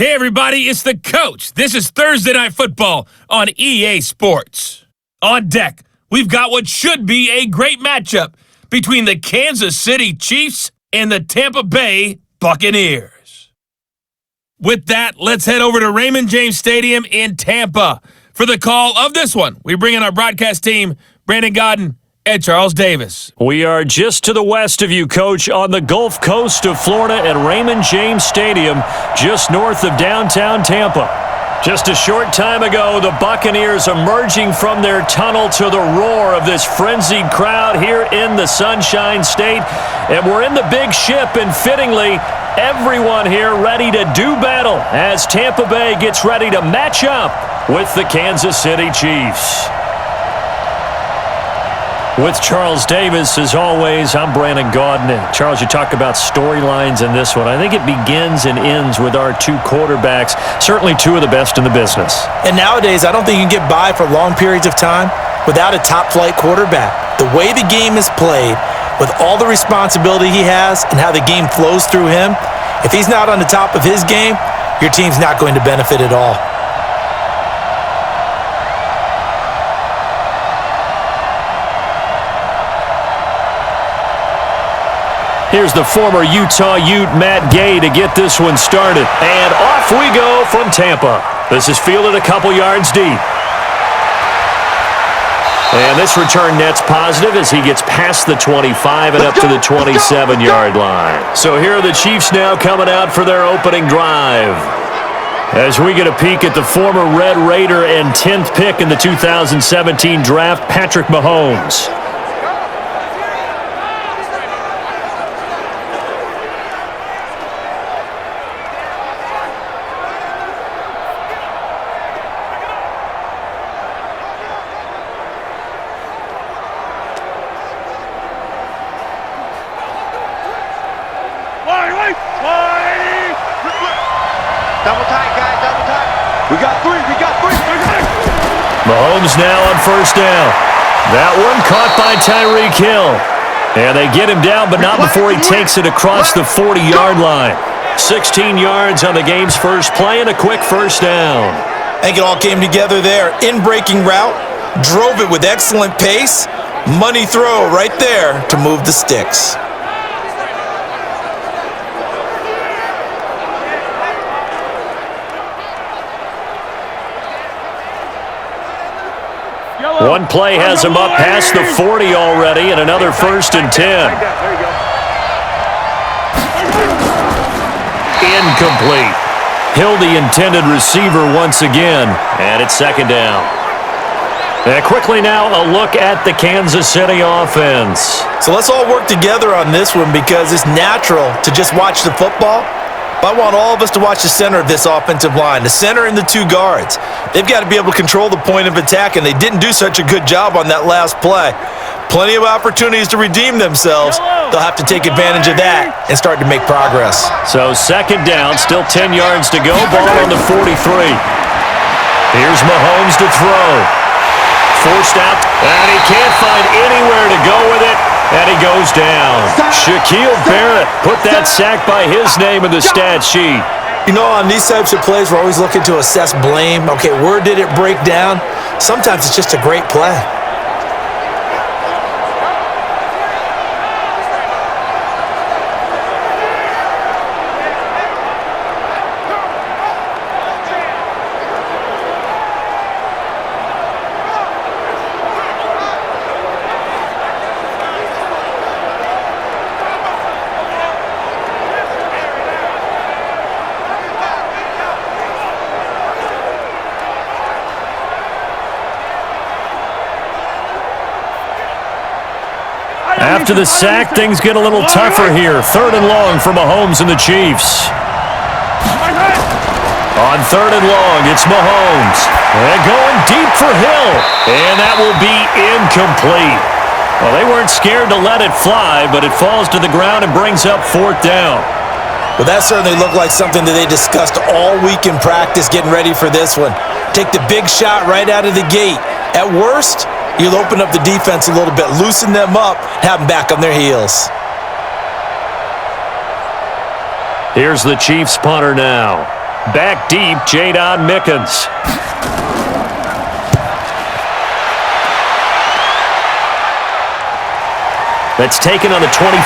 Hey everybody, it's the coach. This is Thursday Night Football on EA Sports. On deck, we've got what should be a great matchup between the Kansas City Chiefs and the Tampa Bay Buccaneers. With that, let's head over to Raymond James Stadium in Tampa. For the call of this one, we bring in our broadcast team, Brandon Godden and Charles Davis. We are just to the west of you, Coach, on the Gulf Coast of Florida at Raymond James Stadium, just north of downtown Tampa. Just a short time ago, the Buccaneers emerging from their tunnel to the roar of this frenzied crowd here in the Sunshine State. And we're in the big ship, and fittingly, everyone here ready to do battle as Tampa Bay gets ready to match up with the Kansas City Chiefs. With Charles Davis, as always, I'm Brandon Godden. And Charles, you talk about storylines in this one. I think it begins and ends with our two quarterbacks, certainly two of the best in the business. And nowadays, I don't think you can get by for long periods of time without a top-flight quarterback. The way the game is played, with all the responsibility he has and how the game flows through him, if he's not on the top of his game, your team's not going to benefit at all. Here's the former Utah Ute, Matt Gay, to get this one started. And off we go from Tampa. This is fielded a couple yards deep. And this return net's positive as he gets past the 25 and up to the 27-yard line. So here are the Chiefs now coming out for their opening drive. As we get a peek at the former Red Raider and 10th pick in the 2017 draft, Patrick Mahomes. Double tight, guys, double tight. We got three. Mahomes now on first down. That one caught by Tyreek Hill. And they get him down, but not before he takes it across the 40-yard line. 16 yards on the game's first play and a quick first down. I think it all came together there. In-breaking route, drove it with excellent pace. Money throw right there to move the sticks. One play has him up past the 40 already, and another 1st and 10. Incomplete. Hill, the intended receiver once again, and it's 2nd down. And quickly now, a look at the Kansas City offense. So let's all work together on this one because it's natural to just watch the football. But I want all of us to watch the center of this offensive line, the center and the two guards. They've got to be able to control the point of attack, and they didn't do such a good job on that last play. Plenty of opportunities to redeem themselves. They'll have to take advantage of that and start to make progress. So 2nd down, still 10 yards to go, ball on the 43. Here's Mahomes to throw. Forced out, and he can't find anywhere to go with it. And he goes down. Shaquille Barrett put that sack by his name in the stat sheet. You know, on these types of plays, we're always looking to assess blame. Okay, where did it break down? Sometimes it's just a great play. After the sack, things get a little tougher here. 3rd and long for Mahomes and the Chiefs. On 3rd and long, it's Mahomes. And going deep for Hill. And that will be incomplete. Well, they weren't scared to let it fly, but it falls to the ground and brings up 4th down. Well, that certainly looked like something that they discussed all week in practice getting ready for this one. Take the big shot right out of the gate. At worst, you'll open up the defense a little bit, loosen them up, have them back on their heels. Here's the Chiefs punter now. Back deep, Jadon Mickens. That's taken on the 25.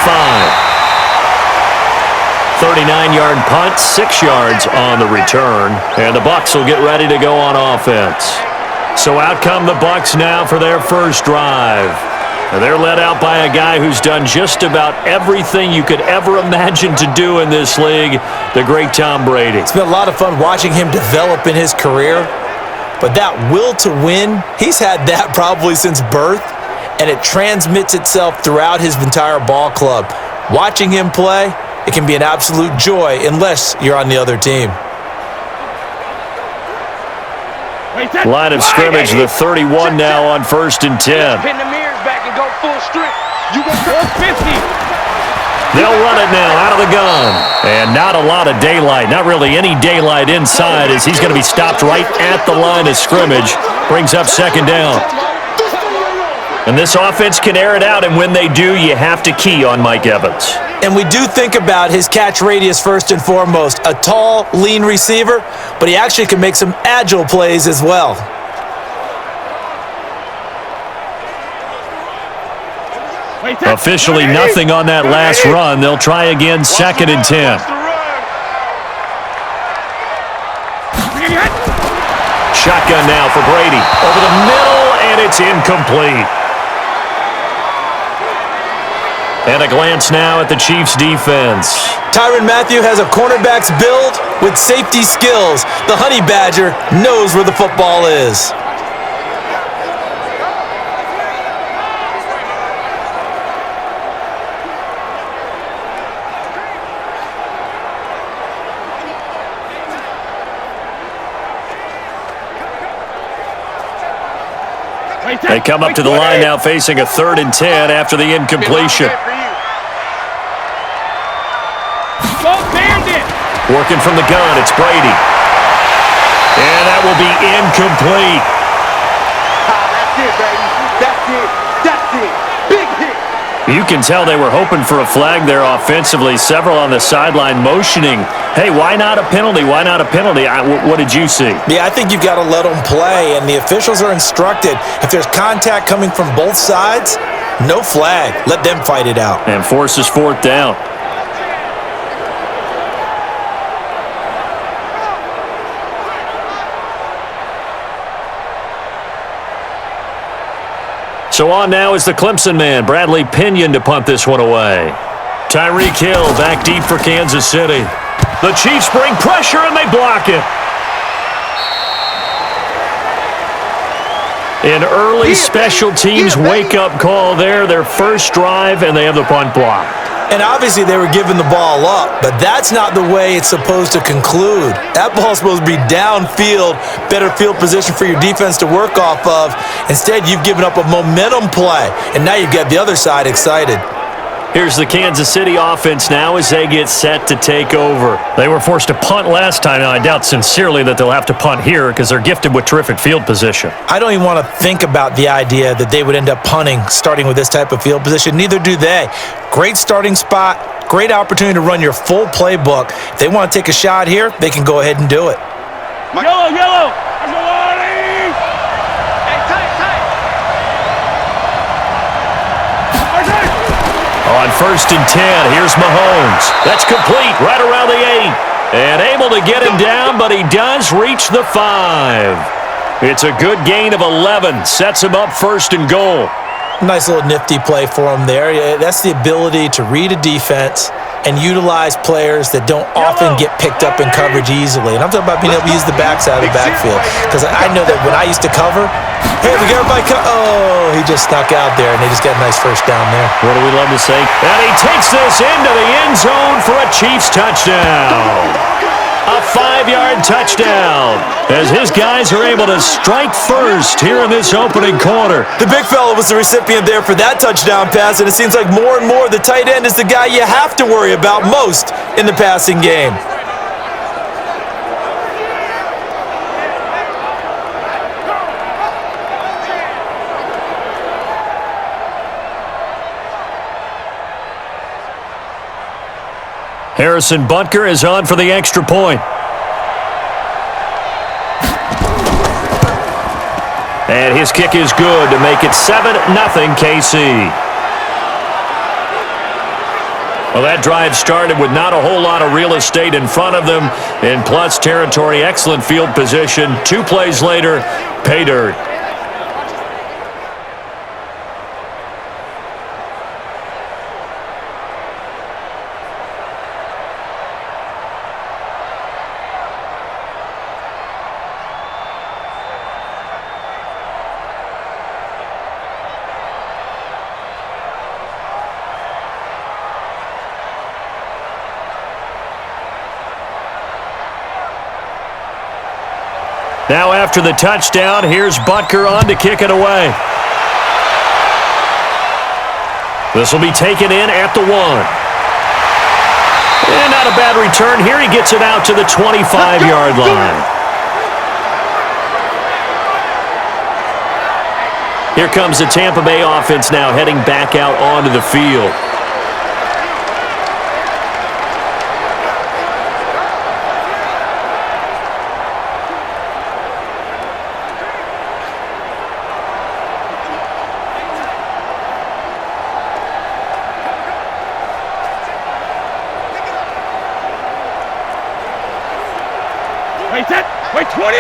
39-yard punt, 6 yards on the return. And the Bucs will get ready to go on offense. So out come the Bucs now for their first drive. And they're led out by a guy who's done just about everything you could ever imagine to do in this league, the great Tom Brady. It's been a lot of fun watching him develop in his career. But that will to win, he's had that probably since birth. And it transmits itself throughout his entire ball club. Watching him play, it can be an absolute joy unless you're on the other team. Line of scrimmage, the 31 now on 1st and 10. Pin the mirrors back and go full strength. You go 450. They'll run it now out of the gun. And not a lot of daylight, not really any daylight inside as he's going to be stopped right at the line of scrimmage. Brings up 2nd down. And this offense can air it out, and when they do, you have to key on Mike Evans. And we do think about his catch radius first and foremost. A tall, lean receiver, but he actually can make some agile plays as well. Officially nothing on that last run. They'll try again, 2nd and 10. Shotgun now for Brady. Over the middle, and it's incomplete. And a glance now at the Chiefs' defense. Tyrann Mathieu has a cornerback's build with safety skills. The Honey Badger knows where the football is. They come up to the line now facing a 3rd and 10 after the incompletion. Working from the gun, it's Brady. And that will be incomplete. That's it, baby. That's it. That's it. Big hit. You can tell they were hoping for a flag there offensively. Several on the sideline motioning, hey, why not a penalty? Why not a penalty? What did you see? Yeah, I think you've got to let them play, and the officials are instructed. If there's contact coming from both sides, no flag. Let them fight it out. And forces 4th down. So on now is the Clemson man, Bradley Pinion, to punt this one away. Tyreek Hill back deep for Kansas City. The Chiefs bring pressure and they block it. An early special teams wake-up call there, their first drive, and they have the punt block. And obviously they were giving the ball up, but that's not the way it's supposed to conclude. That ball's supposed to be downfield, better field position for your defense to work off of. Instead, you've given up a momentum play, and now you've got the other side excited. Here's the Kansas City offense now as they get set to take over. They were forced to punt last time, and I doubt sincerely that they'll have to punt here because they're gifted with terrific field position. I don't even want to think about the idea that they would end up punting starting with this type of field position. Neither do they. Great starting spot, great opportunity to run your full playbook. If they want to take a shot here, they can go ahead and do it. Yellow. On 1st and 10, here's Mahomes. That's complete right around the 8. And able to get him down, but he does reach the 5. It's a good gain of 11. Sets him up 1st and goal. Nice little nifty play for him there. That's the ability to read a defense and utilize players that don't often get picked up in coverage easily. And I'm talking about being able to use the backside of the backfield. Because I know that when I used to cover, hey, we got everybody oh, he just snuck out there, and they just got a nice first down there. What do we love to say? And he takes this into the end zone for a Chiefs touchdown. A 5-yard touchdown as his guys are able to strike first here in this opening quarter. The big fella was the recipient there for that touchdown pass, and it seems like more and more the tight end is the guy you have to worry about most in the passing game. Harrison Butker is on for the extra point. And his kick is good to make it 7-0 KC. Well, that drive started with not a whole lot of real estate in front of them. In plus territory, excellent field position. 2 plays later, pay dirt. Now after the touchdown, here's Butker on to kick it away. This will be taken in at the 1. And not a bad return here. He gets it out to the 25-yard line. Here comes the Tampa Bay offense now heading back out onto the field. Wait, 20!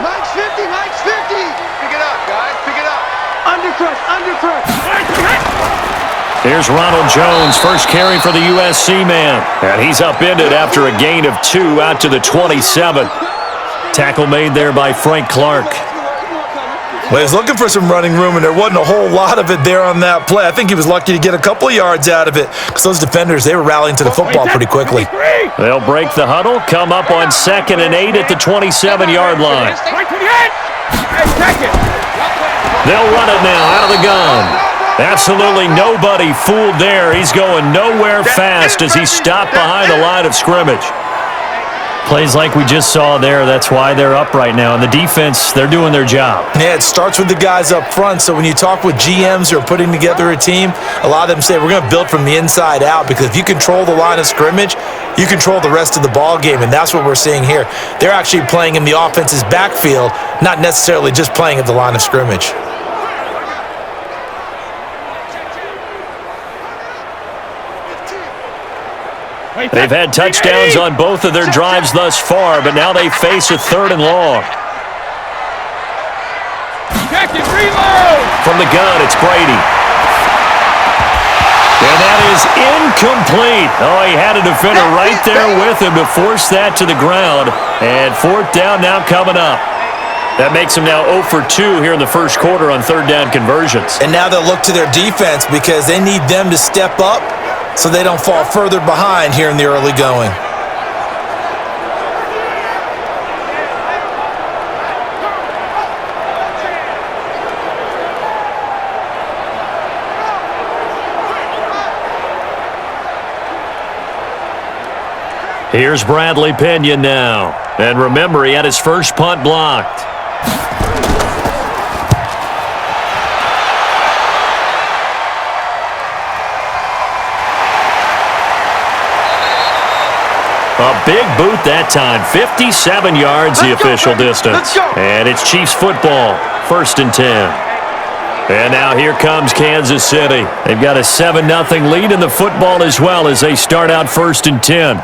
Mike's 50, Mike's 50! Pick it up, guys, pick it up. Undercrush. Here's Ronald Jones, first carry for the USC man. And he's upended after a gain of 2 out to the 27. Tackle made there by Frank Clark. Well, he was looking for some running room, and there wasn't a whole lot of it there on that play. I think he was lucky to get a couple of yards out of it because those defenders, they were rallying to the football pretty quickly. They'll break the huddle, come up on 2nd and 8 at the 27-yard line. They'll run it now out of the gun. Absolutely nobody fooled there. He's going nowhere fast as he stopped behind the line of scrimmage. Plays like we just saw there, that's why they're up right now. And the defense, they're doing their job. Yeah, it starts with the guys up front. So when you talk with GMs who are putting together a team, a lot of them say we're going to build from the inside out, because if you control the line of scrimmage, you control the rest of the ball game, and that's what we're seeing here. They're actually playing in the offense's backfield, not necessarily just playing at the line of scrimmage. They've had touchdowns on both of their drives thus far, but now they face a 3rd and long. From the gun, it's Brady. And that is incomplete. Oh, he had a defender right there with him to force that to the ground. And 4th down now coming up. That makes them now 0 for 2 here in the first quarter on 3rd down conversions. And now they'll look to their defense because they need them to step up so they don't fall further behind here in the early going. Here's Bradley Pinion now. And remember, he had his first punt blocked. A big boot that time. 57 yards the official distance. And it's Chiefs football. 1st and 10. And now here comes Kansas City. They've got a 7-0 lead in the football as well as they start out 1st and 10.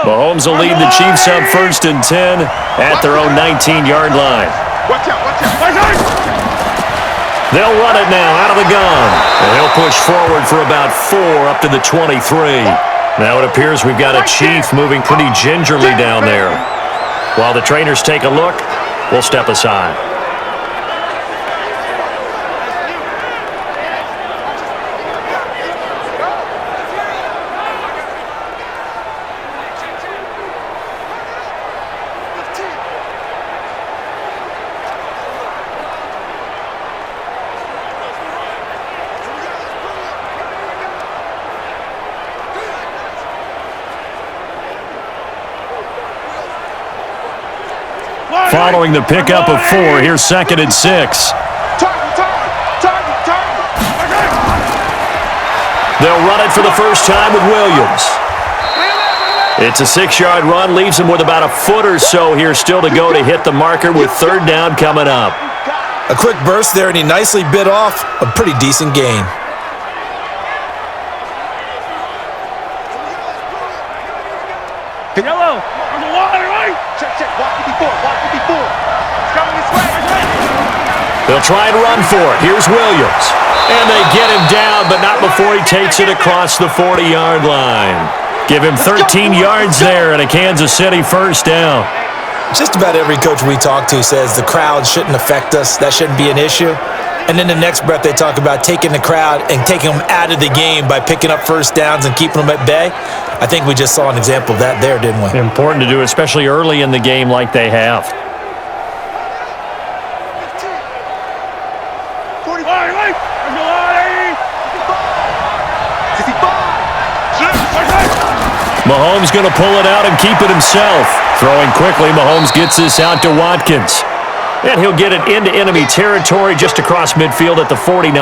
Mahomes will lead the Chiefs up 1st and 10 at their own 19-yard line. Watch out. They'll run it now out of the gun. And they'll push forward for about 4 up to the 23. Now it appears we've got a Chief moving pretty gingerly down there. While the trainers take a look, we'll step aside. Following the pickup of 4, here's 2nd and 6. They'll run it for the first time with Williams. It's a 6-yard run, leaves him with about a foot or so here still to go to hit the marker with third down coming up. A quick burst there, and he nicely bit off a pretty decent gain. Yellow. On the wall, right? Check. Walk 54. It's coming this way. They'll try and run for it. Here's Williams. And they get him down, but not before he takes it across the 40-yard line. Give him 13 yards there and a Kansas City first down. Just about every coach we talk to says the crowd shouldn't affect us. That shouldn't be an issue. And in the next breath, they talk about taking the crowd and taking them out of the game by picking up first downs and keeping them at bay. I think we just saw an example of that there, didn't we? Important to do, especially early in the game like they have. 45. Mahomes going to pull it out and keep it himself. Throwing quickly, Mahomes gets this out to Watkins. And he'll get it into enemy territory just across midfield at the 49.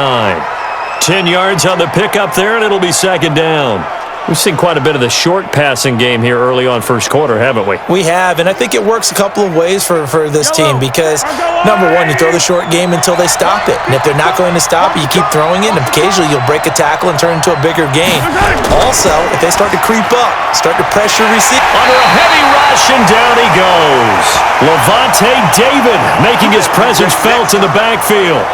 10 yards on the pickup there, and it'll be second down. We've seen quite a bit of the short passing game here early on first quarter, haven't we? We have, and I think it works a couple of ways for this team because, number one, you throw the short game until they stop it. And if they're not going to stop it, you keep throwing it, and occasionally you'll break a tackle and turn it into a bigger gain. Also, if they start to creep up, start to pressure receive. Under a heavy rush, and down he goes. Levante David making his presence felt in the backfield.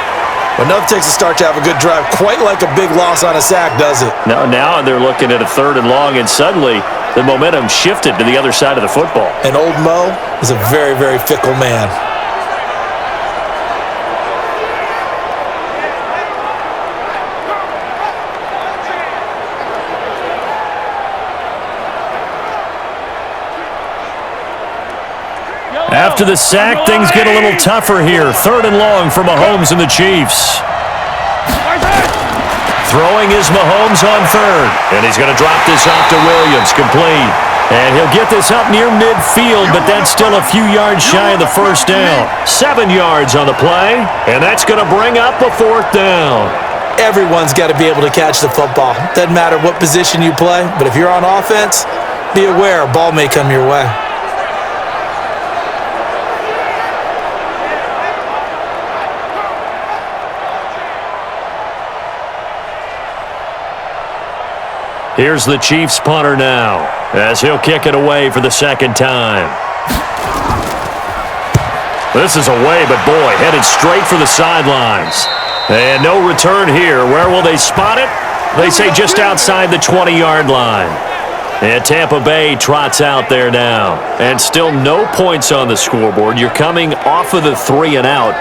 Enough takes a start to have a good drive, quite like a big loss on a sack, does it? Now they're looking at a third and long, and suddenly the momentum shifted to the other side of the football. And old Mo is a very, very fickle man. After the sack, things get a little tougher here. Third and long for Mahomes and the Chiefs. Throwing is Mahomes on third. And he's going to drop this off to Williams, complete. And he'll get this up near midfield, but that's still a few yards shy of the first down. 7 yards on the play, and that's going to bring up a fourth down. Everyone's got to be able to catch the football. Doesn't matter what position you play, but if you're on offense, be aware a ball may come your way. Here's the Chiefs punter now, as he'll kick it away for the second time. This is away, but boy, headed straight for the sidelines. And no return here. Where will they spot it? They say just outside the 20-yard line. And Tampa Bay trots out there now. And still no points on the scoreboard. You're coming off of the 3 and out.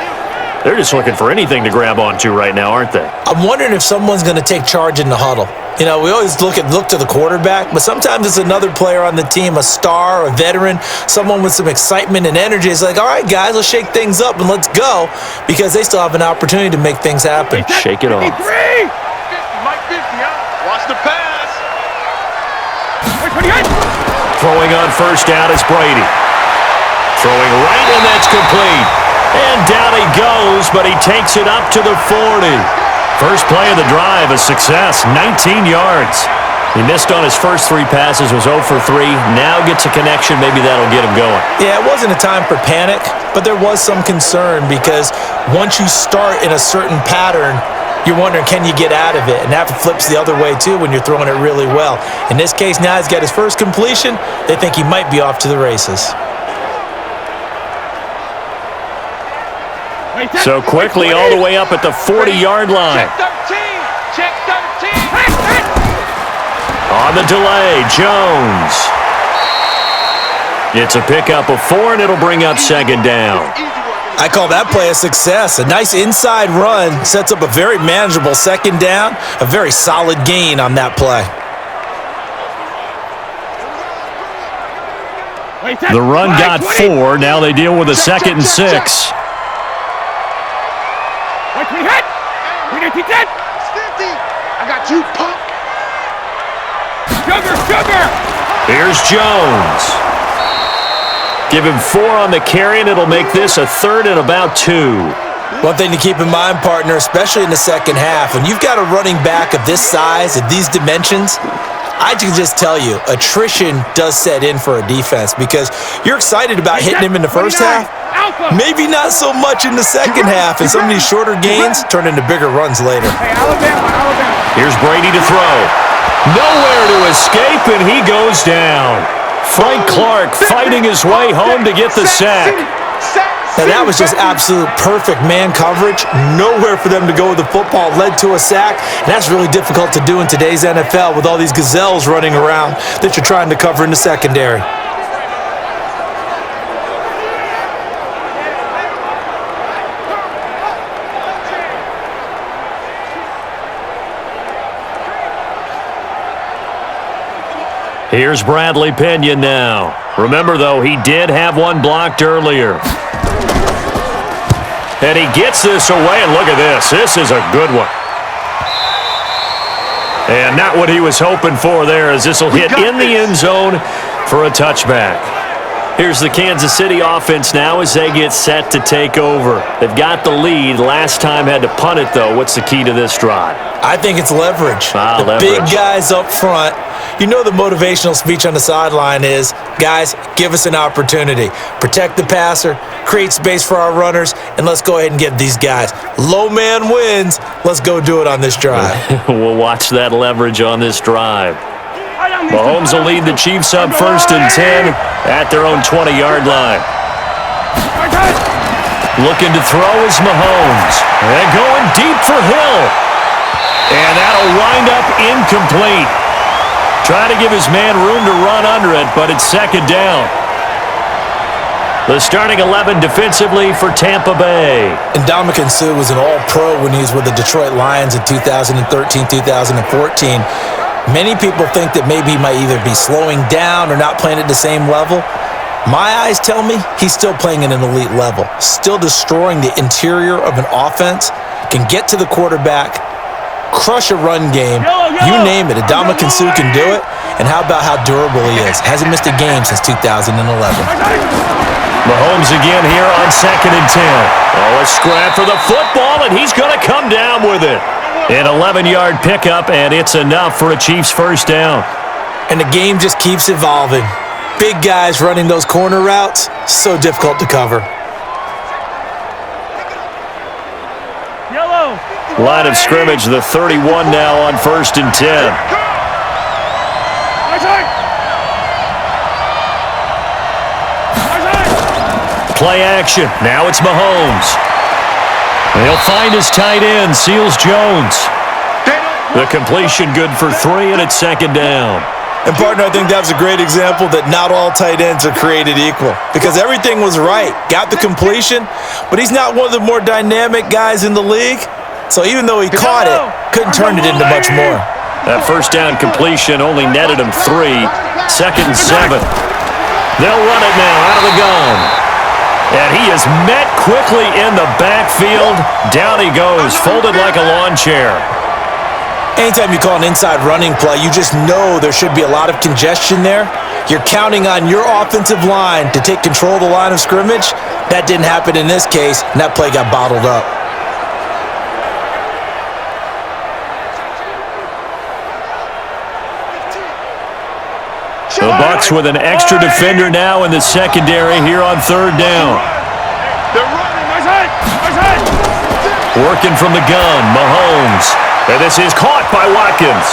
They're just looking for anything to grab onto right now, aren't they? I'm wondering if someone's going to take charge in the huddle. You know, we always look to the quarterback, but sometimes it's another player on the team, a star, a veteran, someone with some excitement and energy. It's like, all right, guys, let's shake things up and let's go, because they still have an opportunity to make things happen. Shake it off. 50, Mike 50, huh? Watch the pass. Throwing on first down is Brady. Throwing right, and that's complete. And down he goes, but he takes it up to the 40. First play of the drive, a success, 19 yards. He missed on his first 3 passes, was 0 for 3. Now gets a connection, maybe that'll get him going. Yeah, it wasn't a time for panic, but there was some concern because once you start in a certain pattern, you're wondering, can you get out of it? And that flips the other way, too, when you're throwing it really well. In this case, now he's got his first completion. They think he might be off to the races. So quickly all the way up at the 40-yard line. Check 13. On the delay, Jones. It's a pickup of 4, and it'll bring up second down. I call that play a success. A nice inside run sets up a very manageable second down, a very solid gain on that play. The run got 4. Now they deal with a second and 6. I got you, punk. Sugar. Here's Jones. Give him 4 on the carry, and it'll make this a third and about 2. One thing to keep in mind, partner, especially in the second half, when you've got a running back of this size, of these dimensions, I can just tell you, attrition does set in for a defense because you're excited about hitting him in the first half, maybe not so much in the second half, and some of these shorter gains turn into bigger runs later. Here's Brady to throw. Nowhere to escape, and he goes down. Frank Clark fighting his way home to get the sack. Now that was just absolute perfect man coverage. Nowhere for them to go with the football. Led to a sack. And that's really difficult to do in today's NFL with all these gazelles running around that you're trying to cover in the secondary. Here's Bradley Pinion now. Remember, though, he did have one blocked earlier. And he gets this away, and look at this. This is a good one. And not what he was hoping for there, as this will hit in the end zone for a touchback. Here's the Kansas City offense now as they get set to take over. They've got the lead. Last time had to punt it, though. What's the key to this drive? I think it's leverage. The big guys up front. You know the motivational speech on the sideline is, guys, give us an opportunity. Protect the passer, create space for our runners, and let's go ahead and get these guys. Low man wins. Let's go do it on this drive. We'll watch that leverage on this drive. Mahomes will lead the Chiefs up 1st and 10 at their own 20-yard line. Looking to throw is Mahomes. And going deep for Hill. And that'll wind up incomplete. Trying to give his man room to run under it, but it's 2nd down. The starting 11 defensively for Tampa Bay. And Ndamukong Suh was an all-pro when he was with the Detroit Lions in 2013-2014. Many people think that maybe he might either be slowing down or not playing at the same level. My eyes tell me he's still playing at an elite level, still destroying the interior of an offense, can get to the quarterback, crush a run game, you name it. Ndamukong Suh can do it, and how about how durable he is? Hasn't missed a game since 2011. Mahomes again here on 2nd and 10. Oh, a scrap for the football, and he's going to come down with it. An 11-yard pickup, and it's enough for a Chiefs 1st down. And the game just keeps evolving. Big guys running those corner routes, so difficult to cover. Line of scrimmage, the 31 now on 1st and 10. Play action. Now it's Mahomes. He'll find his tight end, Seals Jones. The completion good for 3, and it's 2nd down. And, partner, I think that was a great example that not all tight ends are created equal because everything was right. Got the completion, but he's not one of the more dynamic guys in the league. So even though he caught it, couldn't turn it into much more. That 1st down completion only netted him 3. 2nd and 7. They'll run it now out of the gun. And he is met quickly in the backfield. Down he goes, folded like a lawn chair. Anytime you call an inside running play, you just know there should be a lot of congestion there. You're counting on your offensive line to take control of the line of scrimmage. That didn't happen in this case, and that play got bottled up. The Bucs with an extra defender now in the secondary here on 3rd down. Working from the gun, Mahomes. And this is caught by Watkins.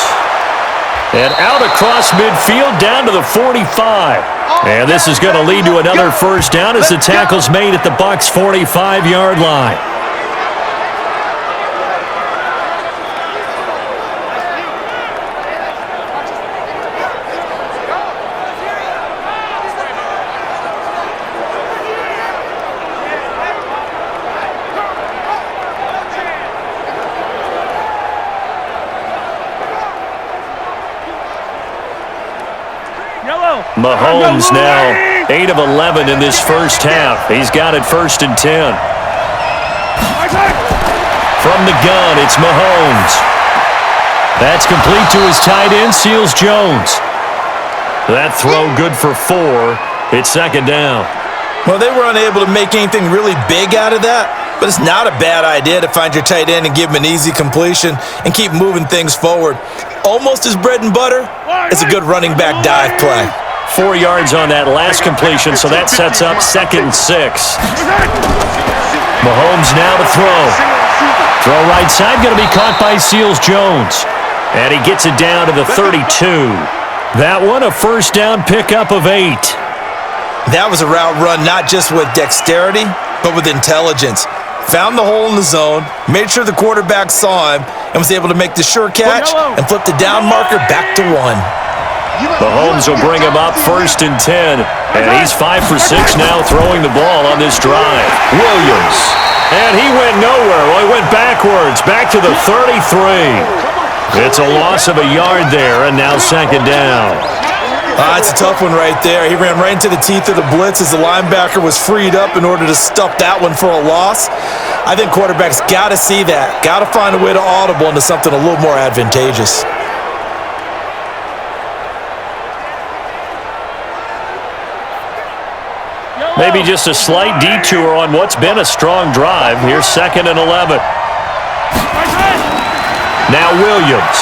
And out across midfield down to the 45. And this is going to lead to another 1st down as the tackle's made at the Bucs' 45-yard line. Mahomes now 8 of 11 in this 1st half. He's got it 1st and 10. From the gun, it's Mahomes. That's complete to his tight end, Seals Jones. That throw good for 4. It's 2nd down. Well, they were unable to make anything really big out of that. But it's not a bad idea to find your tight end and give him an easy completion and keep moving things forward. Almost his bread and butter is a good running back dive play. 4 yards on that last completion, so that sets up 2nd and 6. Mahomes now to throw. Throw right side, going to be caught by Seals-Jones. And he gets it down to the 32. That one, a first down pickup of 8. That was a route run not just with dexterity, but with intelligence. Found the hole in the zone, made sure the quarterback saw him, and was able to make the sure catch and flip the down marker back to 1. Mahomes will bring him up 1st and 10. And he's 5 for 6 now throwing the ball on this drive. Williams. And he went nowhere. Well, he went backwards, back to the 33. It's a loss of a yard there, and now 2nd down. It's a tough one right there. He ran right into the teeth of the blitz as the linebacker was freed up in order to stuff that one for a loss. I think quarterbacks got to see that. Got to find a way to audible into something a little more advantageous. Maybe just a slight detour on what's been a strong drive. Here's 2nd and 11. Now Williams.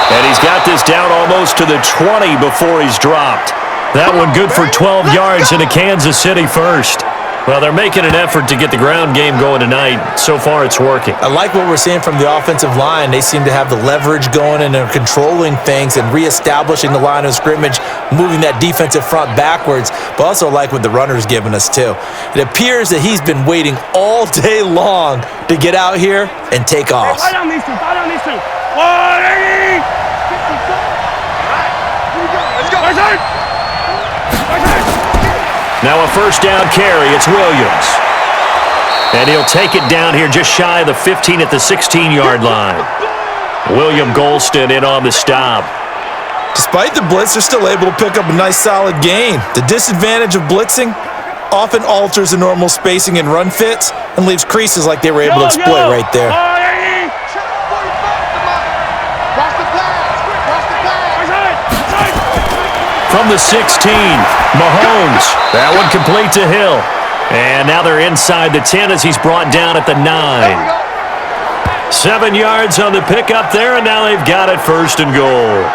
And he's got this down almost to the 20 before he's dropped. That one good for 12 yards into Kansas City first. Well, they're making an effort to get the ground game going tonight. So far, it's working. I like what we're seeing from the offensive line. They seem to have the leverage going and they're controlling things and reestablishing the line of scrimmage, moving that defensive front backwards, but also like what the runner's giving us too. It appears that he's been waiting all day long to get out here and take off. Hey, on these two. 180! Let's go. Now a first down carry. It's Williams. And he'll take it down here just shy of the 15 at the 16-yard line. William Golston in on the stop. Despite the blitz, they're still able to pick up a nice solid gain. The disadvantage of blitzing often alters the normal spacing and run fits and leaves creases like they were able to exploit right there. From the 16, Mahomes. That one complete to Hill. And now they're inside the 10 as he's brought down at the 9. 7 yards on the pickup there, and now they've got it 1st and goal.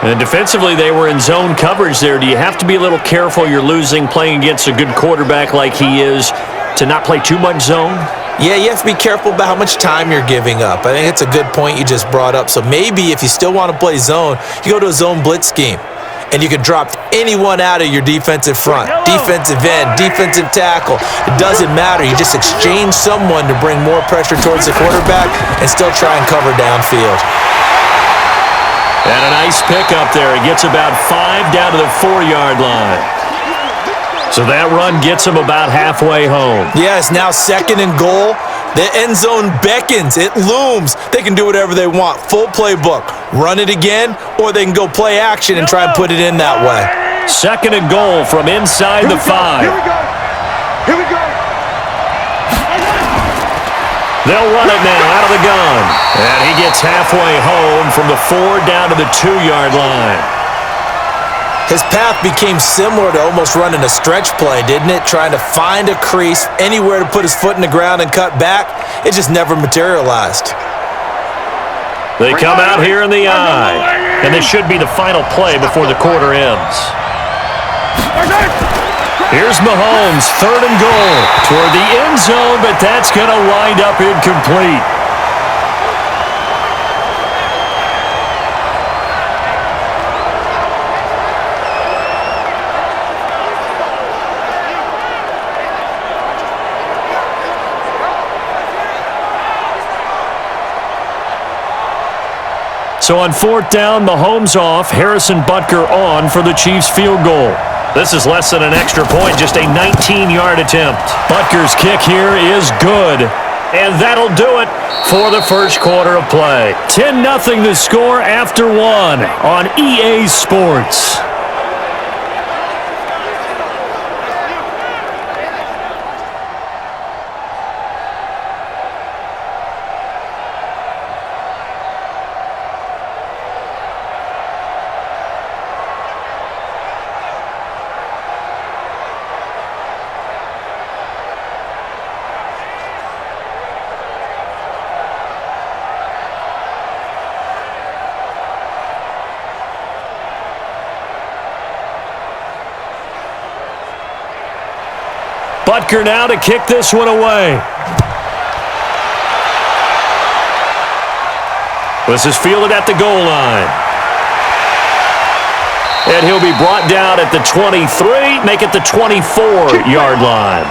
And defensively, they were in zone coverage there. Do you have to be a little careful you're losing playing against a good quarterback like he is to not play too much zone? Yeah, you have to be careful about how much time you're giving up. I think it's a good point you just brought up. So maybe if you still want to play zone, you go to a zone blitz scheme. And you can drop anyone out of your defensive front, defensive end, defensive tackle. It doesn't matter. You just exchange someone to bring more pressure towards the quarterback and still try and cover downfield. And a nice pickup there. He gets about 5 down to the 4-yard line. So that run gets him about halfway home. Yeah, it's now 2nd and goal. The end zone beckons. It looms. They can do whatever they want. Full playbook. Run it again, or they can go play action and try and put it in that way. 2nd and goal from inside the 5. Here we go. They'll run it now out of the gun. And he gets halfway home from the 4 down to the 2-yard line. His path became similar to almost running a stretch play, didn't it? Trying to find a crease, anywhere to put his foot in the ground and cut back. It just never materialized. They come out here in the eye. And this should be the final play before the quarter ends. Here's Mahomes, 3rd and goal. Toward the end zone, but that's going to wind up incomplete. So on 4th down, Mahomes off, Harrison Butker on for the Chiefs field goal. This is less than an extra point, just a 19-yard attempt. Butker's kick here is good. And that'll do it for the first quarter of play. 10-0 the score after 1 on EA Sports. Butker now to kick this one away. This is fielded at the goal line. And he'll be brought down at the 23, make it the 24-yard line.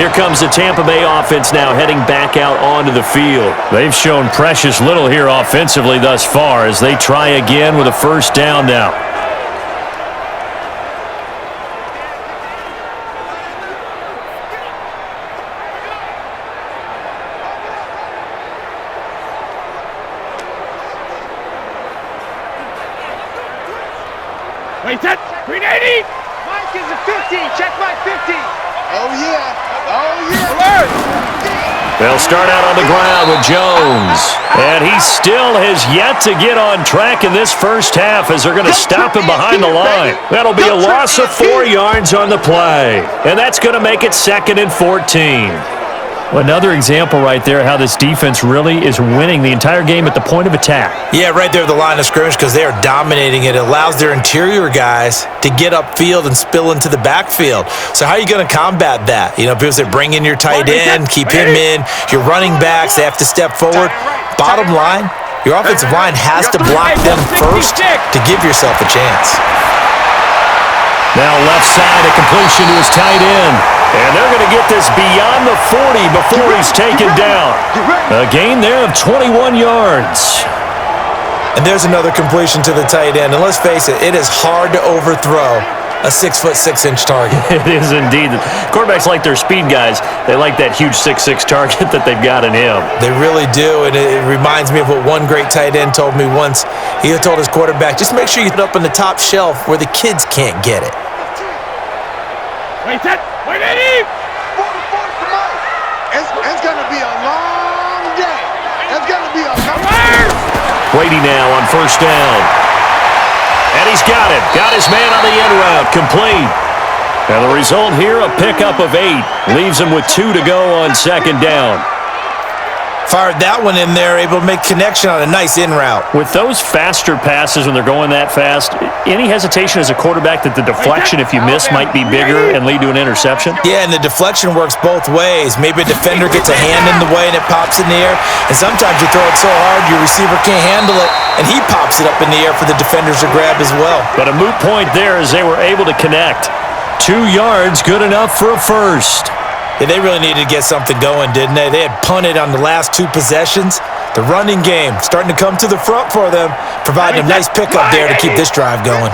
Here comes the Tampa Bay offense now heading back out onto the field. They've shown precious little here offensively thus far as they try again with a first down now. Wait, that 380. Mike is a 50. Check my 50. Oh, yeah. Oh, yeah. They'll start out on the ground with Jones. And he still has yet to get on track in this first half as they're going to stop him behind the line. That'll be a loss of 4 yards on the play. And that's going to make it 2nd and 14. Another example right there how this defense really is winning the entire game at the point of attack. Yeah, right there at the line of scrimmage because they are dominating it. It allows their interior guys to get upfield and spill into the backfield. So how are you going to combat that? You know, because they bring in your tight end, keep him in. Your running backs, they have to step forward. Bottom line, your offensive line has to block them first to give yourself a chance. Now left side, a completion to his tight end. And they're going to get this beyond the 40 before he's taken down. A gain there of 21 yards. And there's another completion to the tight end. And let's face it, it is hard to overthrow a 6'6" target. It is indeed. Quarterbacks like their speed guys. They like that huge 6'6" target that they've got in him. They really do, and it reminds me of what one great tight end told me once. He told his quarterback, just make sure you get up on the top shelf where the kids can't get it. Wait, that. Wait, Eddie! It's going to be a long day. It's going to be a long day. Brady now on first down. And he's got it. Got his man on the end route. Complete. And the result here, a pickup of 8. Leaves him with 2 to go on second down. Fired that one in there, able to make connection on a nice in route. With those faster passes when they're going that fast, any hesitation as a quarterback that the deflection, if you miss, might be bigger and lead to an interception? Yeah, and the deflection works both ways. Maybe a defender gets a hand in the way and it pops in the air. And sometimes you throw it so hard your receiver can't handle it, and he pops it up in the air for the defenders to grab as well. But a moot point there as they were able to connect. 2 yards, good enough for a first. Yeah, they really needed to get something going, didn't they? They had punted on the last 2 possessions. The running game starting to come to the front for them, providing a nice pickup there to keep this drive going.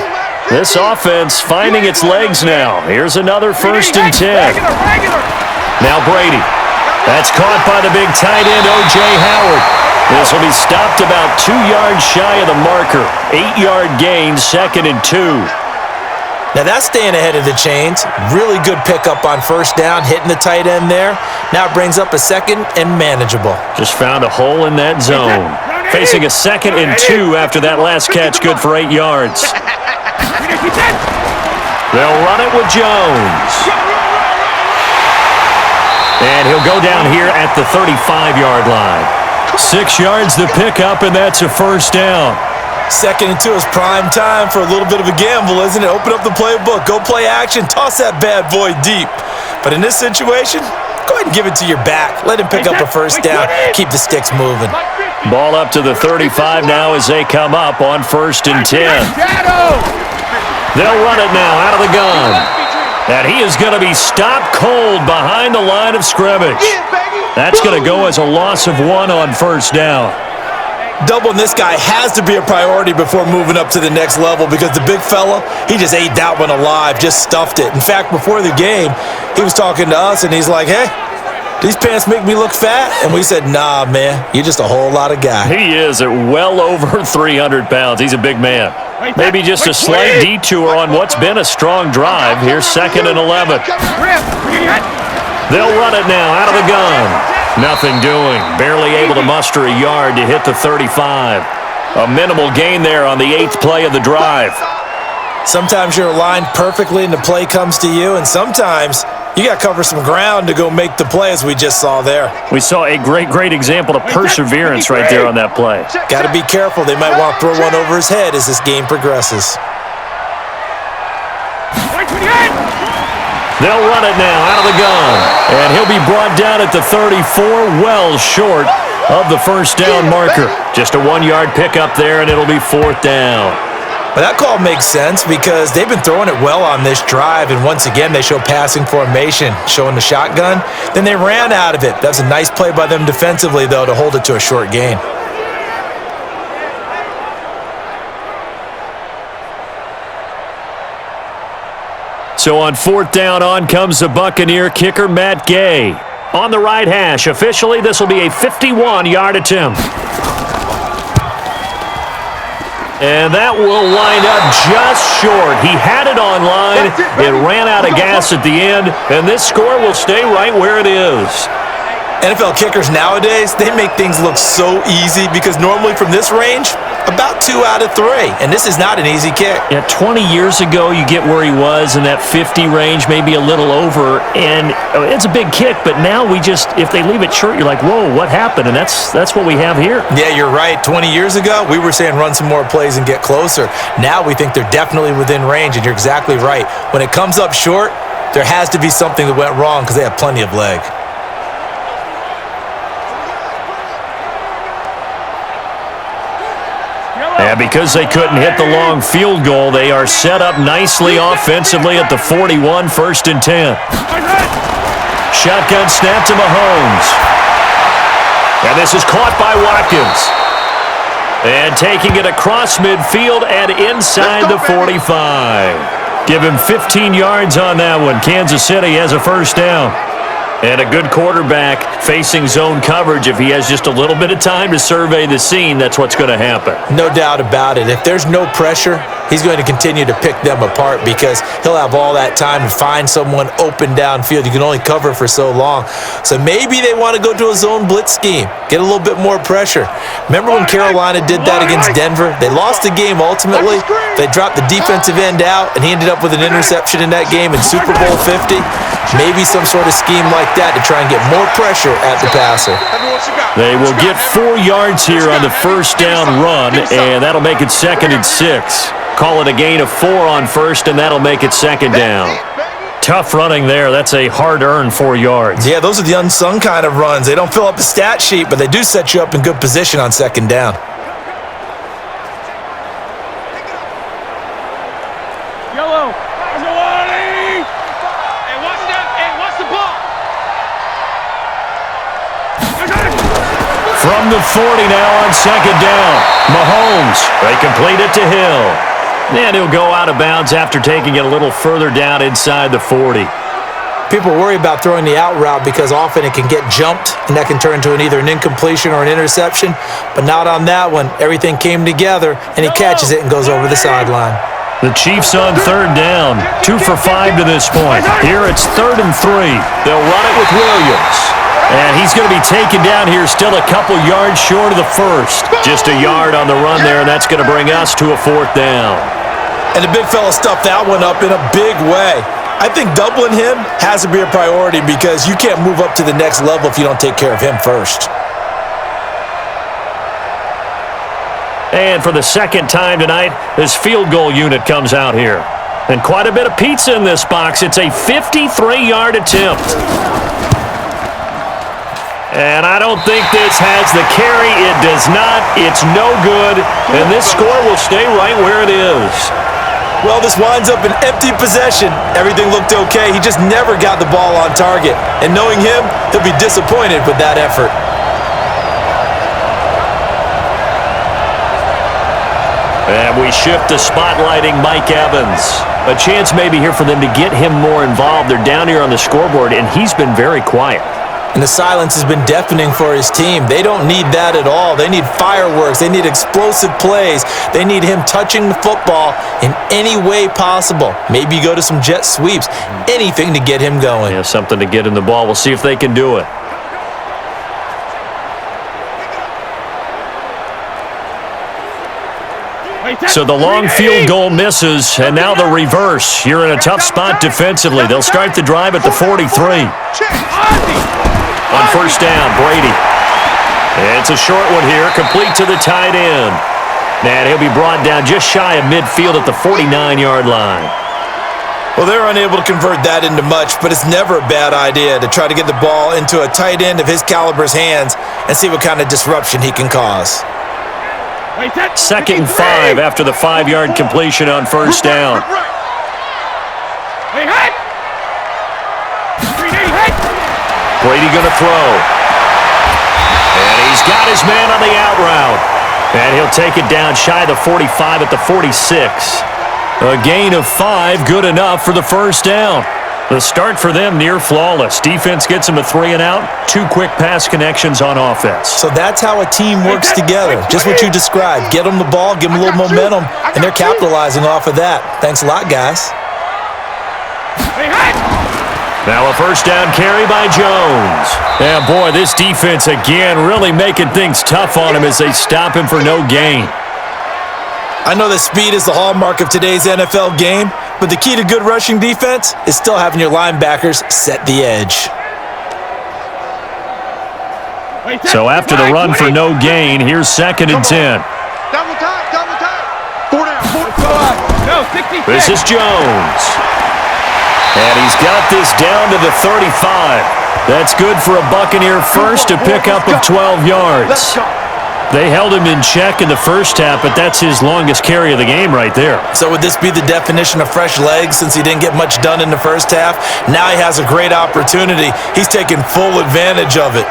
This offense finding its legs now. Here's another 1st and 10. Now Brady. That's caught by the big tight end, O.J. Howard. This will be stopped about 2 yards shy of the marker. 8-yard gain, 2nd and 2. Now that's staying ahead of the chains. Really good pickup on first down, hitting the tight end there. Now it brings up a 2nd and manageable. Just found a hole in that zone. Facing a 2nd and 2 after that last catch, good for 8 yards. They'll run it with Jones. And he'll go down here at the 35-yard line. 6 yards the pickup, and that's a first down. 2nd and 2 is prime time for a little bit of a gamble, isn't it? Open up the playbook, go play action, toss that bad boy deep. But in this situation, go ahead and give it to your back. Let him pick up a first down, keep the sticks moving. Ball up to the 35 now as they come up on 1st and 10. They'll run it now out of the gun. And he is going to be stopped cold behind the line of scrimmage. That's going to go as a loss of 1 on first down. Doubling this guy has to be a priority before moving up to the next level because the big fella, he just ate that one alive, just stuffed it. In fact, before the game, he was talking to us, and he's like, hey, these pants make me look fat? And we said, nah, man, you're just a whole lot of guy. He is at well over 300 pounds. He's a big man. Maybe just a slight detour on what's been a strong drive. Here's 2nd and 11. They'll run it now out of the gun. Nothing doing. Barely able to muster a yard to hit the 35. A minimal gain there on the 8th play of the drive. Sometimes you're aligned perfectly and the play comes to you, and sometimes you got to cover some ground to go make the play as we just saw there. We saw a great example of perseverance right there on that play. Got to be careful. They might want to throw one over his head as this game progresses. They'll run it now out of the gun. And he'll be brought down at the 34, well short of the first down marker. Just a 1-yard pickup there, and it'll be 4th down. But that call makes sense because they've been throwing it well on this drive, and once again they show passing formation, showing the shotgun. Then they ran out of it. That's a nice play by them defensively, though, to hold it to a short gain. So on 4th down, on comes the Buccaneer kicker, Matt Gay. On the right hash, officially this will be a 51-yard attempt. And that will wind up just short. He had it on line. It ran out of gas at the end, and this score will stay right where it is. NFL kickers nowadays, they make things look so easy because normally from this range, about 2 out of 3. And this is not an easy kick. Yeah, 20 years ago, you get where he was in that 50 range, maybe a little over. And it's a big kick, but now we just, if they leave it short, you're like, whoa, what happened? And that's what we have here. Yeah, you're right. 20 years ago, we were saying run some more plays and get closer. Now we think they're definitely within range, and you're exactly right. When it comes up short, there has to be something that went wrong because they have plenty of leg. And because they couldn't hit the long field goal, they are set up nicely offensively at the 41, 1st and 10. Shotgun snap to Mahomes. And this is caught by Watkins. And taking it across midfield and inside the 45. Give him 15 yards on that one. Kansas City has a 1st down. And a good quarterback facing zone coverage. If he has just a little bit of time to survey the scene, that's what's going to happen. No doubt about it. If there's no pressure, he's going to continue to pick them apart because he'll have all that time to find someone open downfield. You can only cover for so long. So maybe they want to go to a zone blitz scheme, get a little bit more pressure. Remember when Carolina did that against Denver? They lost the game ultimately. They dropped the defensive end out, and he ended up with an interception in that game in Super Bowl 50. Maybe some sort of scheme like that to try and get more pressure at the passer. They will get 4 yards here on the 1st down run, and that'll make it 2nd and 6. Call it a gain of 4 on 1st, and that'll make it 2nd down. Tough running there. That's a hard-earned 4 yards. Yeah, those are the unsung kind of runs. They don't fill up the stat sheet, but they do set you up in good position on 2nd down. Yellow. Hey, watch that. Hey, watch the ball. From the 40 now on 2nd down. Mahomes. They complete it to Hill. And he'll go out of bounds after taking it a little further down inside the 40. People worry about throwing the out route because often it can get jumped, and that can turn into either an incompletion or an interception. But not on that one. Everything came together, and he catches it and goes over the sideline. The Chiefs on 3rd down. 2 for 5 to this point. Here it's 3rd and 3. They'll run it with Williams. And he's going to be taken down here still a couple yards short of the 1st. Just a yard on the run there, and that's going to bring us to a 4th down. And the big fella stuffed that one up in a big way. I think doubling him has to be a priority because you can't move up to the next level if you don't take care of him first. And for the 2nd time tonight, this field goal unit comes out here. And quite a bit of pizza in this box. It's a 53-yard attempt. And I don't think this has the carry. It does not. It's no good. And this score will stay right where it is. Well, this winds up an empty possession. Everything looked okay. He just never got the ball on target. And knowing him, he'll be disappointed with that effort. And we shift to spotlighting Mike Evans. A chance maybe here for them to get him more involved. They're down here on the scoreboard, and he's been very quiet. And the silence has been deafening for his team. They don't need that at all. They need fireworks. They need explosive plays. They need him touching the football in any way possible. Maybe go to some jet sweeps. Anything to get him going. Yeah, something to get in the ball. We'll see if they can do it. So the long field goal misses, and now the reverse. You're in a tough spot defensively. They'll start the drive at the 43. On 1st down, Brady. It's a short one here, complete to the tight end. And he'll be brought down just shy of midfield at the 49-yard line. Well, they're unable to convert that into much, but it's never a bad idea to try to get the ball into a tight end of his caliber's hands and see what kind of disruption he can cause. 2nd and 5 after the 5-yard completion on first down. Brady going to throw. And he's got his man on the out route. And he'll take it down shy of the 45 at the 46. A gain of 5, good enough for the first down. The start for them near flawless. Defense gets them a 3 and out. 2 quick pass connections on offense. So that's how a team works together. Just what you described. Get them the ball, give them a little momentum, and they're capitalizing off of that. Thanks a lot, guys. Now a first down carry by Jones. Yeah, boy, this defense again really making things tough on him as they stop him for no gain. I know that speed is the hallmark of today's NFL game, but the key to good rushing defense is still having your linebackers set the edge. So after the run for no gain, here's 2nd and 10. Double time, double time. 4 down, 4. No, 66. This is Jones. And he's got this down to the 35. That's good for a Buccaneer first to pick up of 12 yards. They held him in check in the first half, but that's his longest carry of the game right there. So would this be the definition of fresh legs since he didn't get much done in the first half? Now he has a great opportunity. He's taking full advantage of it.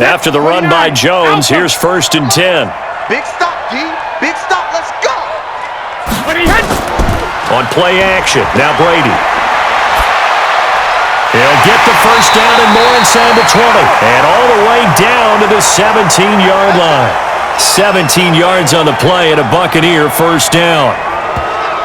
After the run by Jones, here's 1st and 10. Big stop, G. Big stop. Let's go. On play action, now Brady. He'll get the first down and more inside the 20. And all the way down to the 17-yard line. 17 yards on the play and a Buccaneer first down.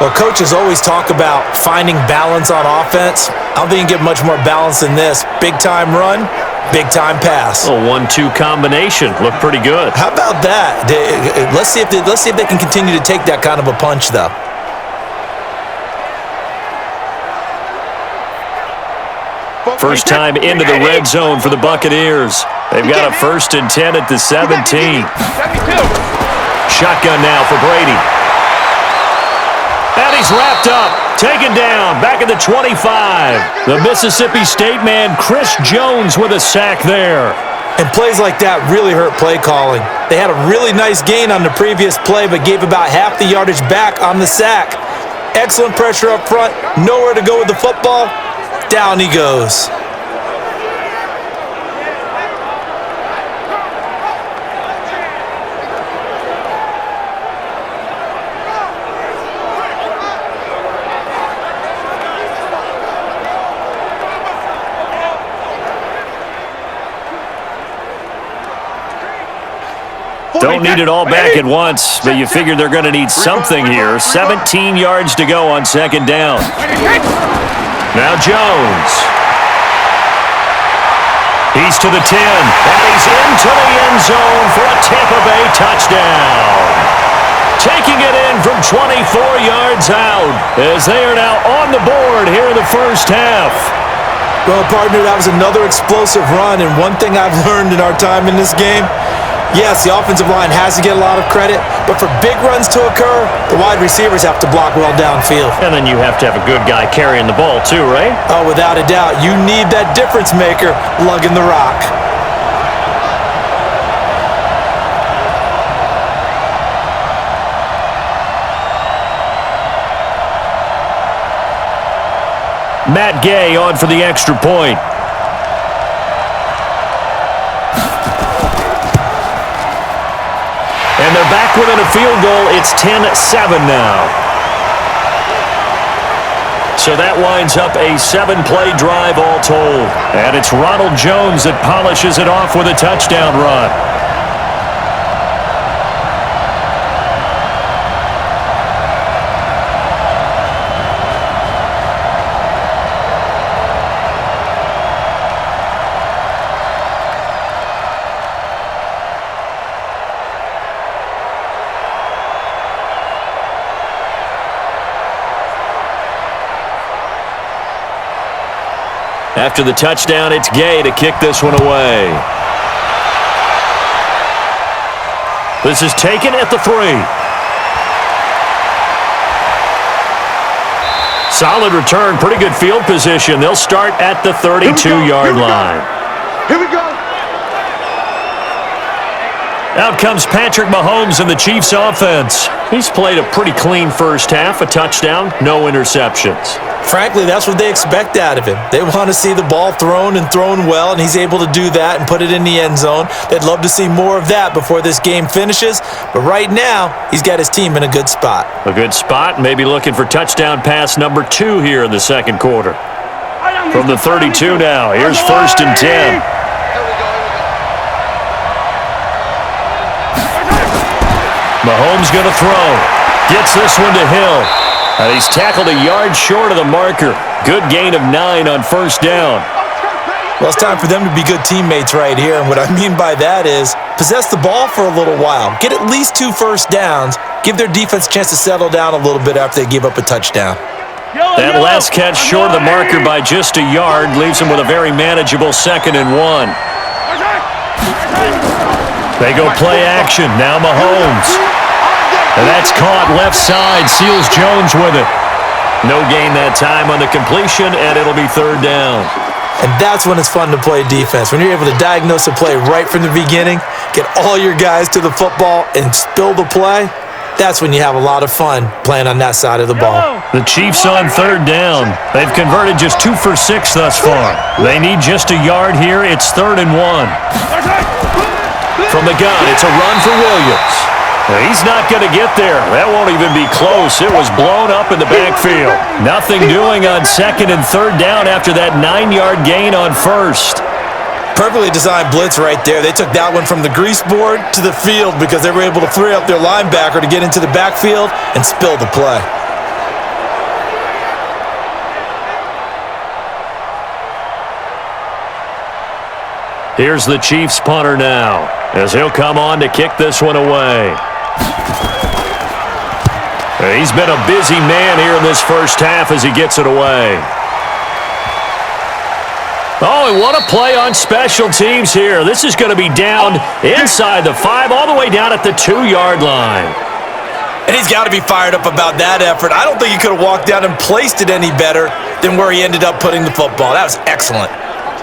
Well, coaches always talk about finding balance on offense. I don't think you can get much more balance than this. Big-time run, big-time pass. A 1-2 combination. Looked pretty good. How about that? Let's see if they can continue to take that kind of a punch, though. First time into the red zone for the Buccaneers. They've got a 1st and 10 at the 17. Shotgun now for Brady. And he's wrapped up. Taken down back at the 25. The Mississippi State man, Chris Jones, with a sack there. And plays like that really hurt play calling. They had a really nice gain on the previous play, but gave about half the yardage back on the sack. Excellent pressure up front. Nowhere to go with the football. Down he goes. Don't need it all back at once, but you figure they're going to need something here. 17 yards to go on 2nd down. Now Jones. He's to the 10, and he's into the end zone for a Tampa Bay touchdown. Taking it in from 24 yards out as they are now on the board here in the first half. Well, partner, that was another explosive run, and one thing I've learned in our time in this game, yes, the offensive line has to get a lot of credit, but for big runs to occur, the wide receivers have to block well downfield. And then you have to have a good guy carrying the ball too, right? Oh, without a doubt. You need that difference maker lugging the rock. Matt Gay on for the extra point. And they're back within a field goal. It's 10-7 now. So that winds up a 7-play drive all told. And it's Ronald Jones that polishes it off with a touchdown run. After the touchdown, it's Gay to kick this one away. This is taken at the 3. Solid return, pretty good field position. They'll start at the 32-yard line. Here we go. Out comes Patrick Mahomes in the Chiefs offense. He's played a pretty clean first half, a touchdown, no interceptions. Frankly, that's what they expect out of him. They want to see the ball thrown and thrown well, and he's able to do that and put it in the end zone. They'd love to see more of that before this game finishes, but right now, he's got his team in a good spot. A good spot, maybe looking for touchdown pass number 2 here in the second quarter. From the 32 now, here's 1st and 10. Mahomes going to throw. Gets this one to Hill. And he's tackled a yard short of the marker. Good gain of 9 on 1st down. Well, it's time for them to be good teammates right here, and what I mean by that is possess the ball for a little while. Get at least 2 first downs. Give their defense a chance to settle down a little bit after they give up a touchdown. That last catch short of the marker by just a yard leaves him with a very manageable 2nd and 1. They go play action. Now Mahomes. And that's caught left side. Seals Jones with it. No gain that time on the completion, and it'll be 3rd down. And that's when it's fun to play defense. When you're able to diagnose a play right from the beginning, get all your guys to the football, and spill the play, that's when you have a lot of fun playing on that side of the ball. The Chiefs on 3rd down. They've converted just 2 for 6 thus far. They need just a yard here. It's 3rd and 1. From the gun, it's a run for Williams. He's not going to get there. That won't even be close. It was blown up in the backfield. Nothing doing on 2nd and 3rd down after that 9-yard gain on 1st. Perfectly designed blitz right there. They took that one from the grease board to the field because they were able to free up their linebacker to get into the backfield and spill the play. Here's the Chiefs punter now, as he'll come on to kick this one away. He's been a busy man here in this first half as he gets it away. Oh, and what a play on special teams here. This is going to be down inside the 5, all the way down at the 2-yard line. And he's got to be fired up about that effort. I don't think he could have walked down and placed it any better than where he ended up putting the football. That was excellent.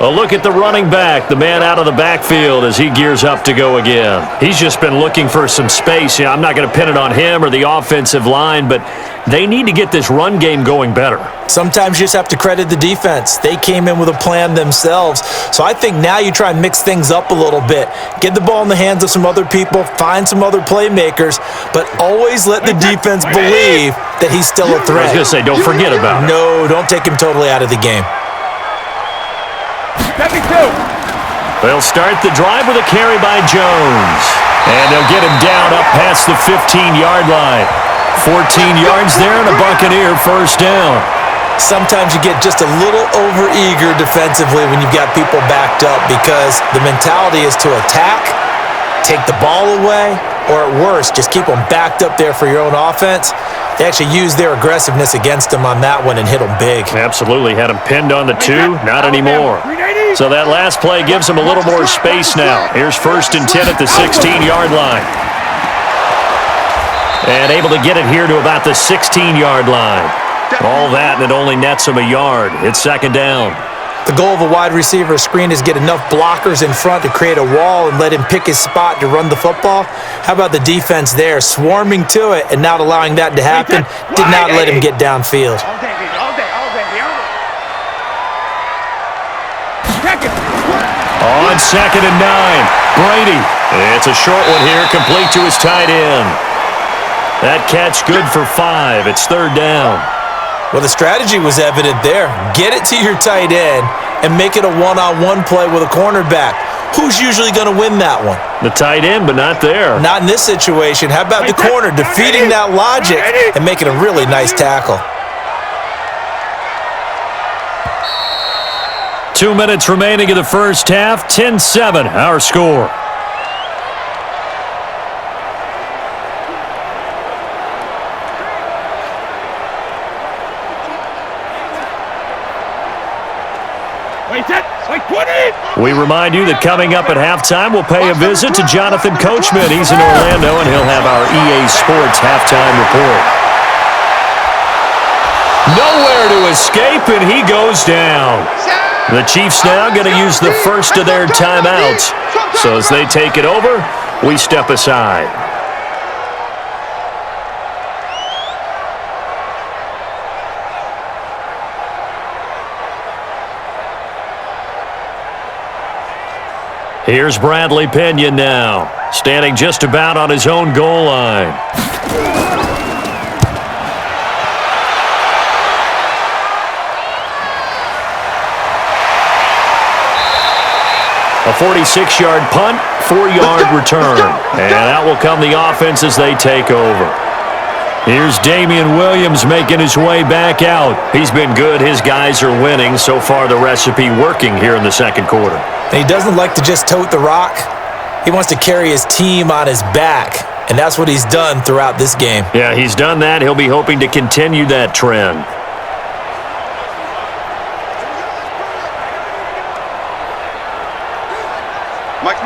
A look at the running back, the man out of the backfield as he gears up to go again. He's just been looking for some space. You know, I'm not going to pin it on him or the offensive line, but they need to get this run game going better. Sometimes you just have to credit the defense. They came in with a plan themselves. So I think now you try and mix things up a little bit. Get the ball in the hands of some other people, find some other playmakers, but always let the defense believe that he's still a threat. I was going to say, don't forget about it. No, don't take him totally out of the game. They'll start the drive with a carry by Jones. And they'll get him down up past the 15-yard line. 14 yards there and a Buccaneer 1st down. Sometimes you get just a little over-eager defensively when you've got people backed up because the mentality is to attack, take the ball away, or at worst, just keep them backed up there for your own offense. They actually used their aggressiveness against them on that one and hit them big. Absolutely. Had him pinned on the 2. Not anymore. So that last play gives him a little more space now. Here's 1st and 10 at the 16-yard line. And able to get it here to about the 16-yard line. All that, and it only nets him a yard. It's 2nd down. The goal of a wide receiver screen is get enough blockers in front to create a wall and let him pick his spot to run the football. How about the defense there, swarming to it and not allowing that to happen? Did not let him get downfield. On 2nd and 9, Brady. It's a short one here, complete to his tight end. That catch good for 5. It's 3rd down. Well, the strategy was evident there. Get it to your tight end and make it a one-on-one play with a cornerback. Who's usually going to win that one? The tight end, but not there. Not in this situation. How about the corner defeating that logic and making a really nice tackle? 2 minutes remaining in the first half. 10-7, our score. We remind you that coming up at halftime, we'll pay a visit to Jonathan Coachman. He's in Orlando, and he'll have our EA Sports halftime report. Nowhere to escape, and he goes down. The Chiefs now going to use the first of their timeouts. So as they take it over, we step aside. Here's Bradley Pinion now, standing just about on his own goal line. A 46-yard punt, 4-yard return. And that will come the offense as they take over. Here's Damian Williams making his way back out. He's been good. His guys are winning. So far, the recipe working here in the second quarter. And he doesn't like to just tote the rock. He wants to carry his team on his back, and that's what he's done throughout this game. Yeah, he's done that. He'll be hoping to continue that trend.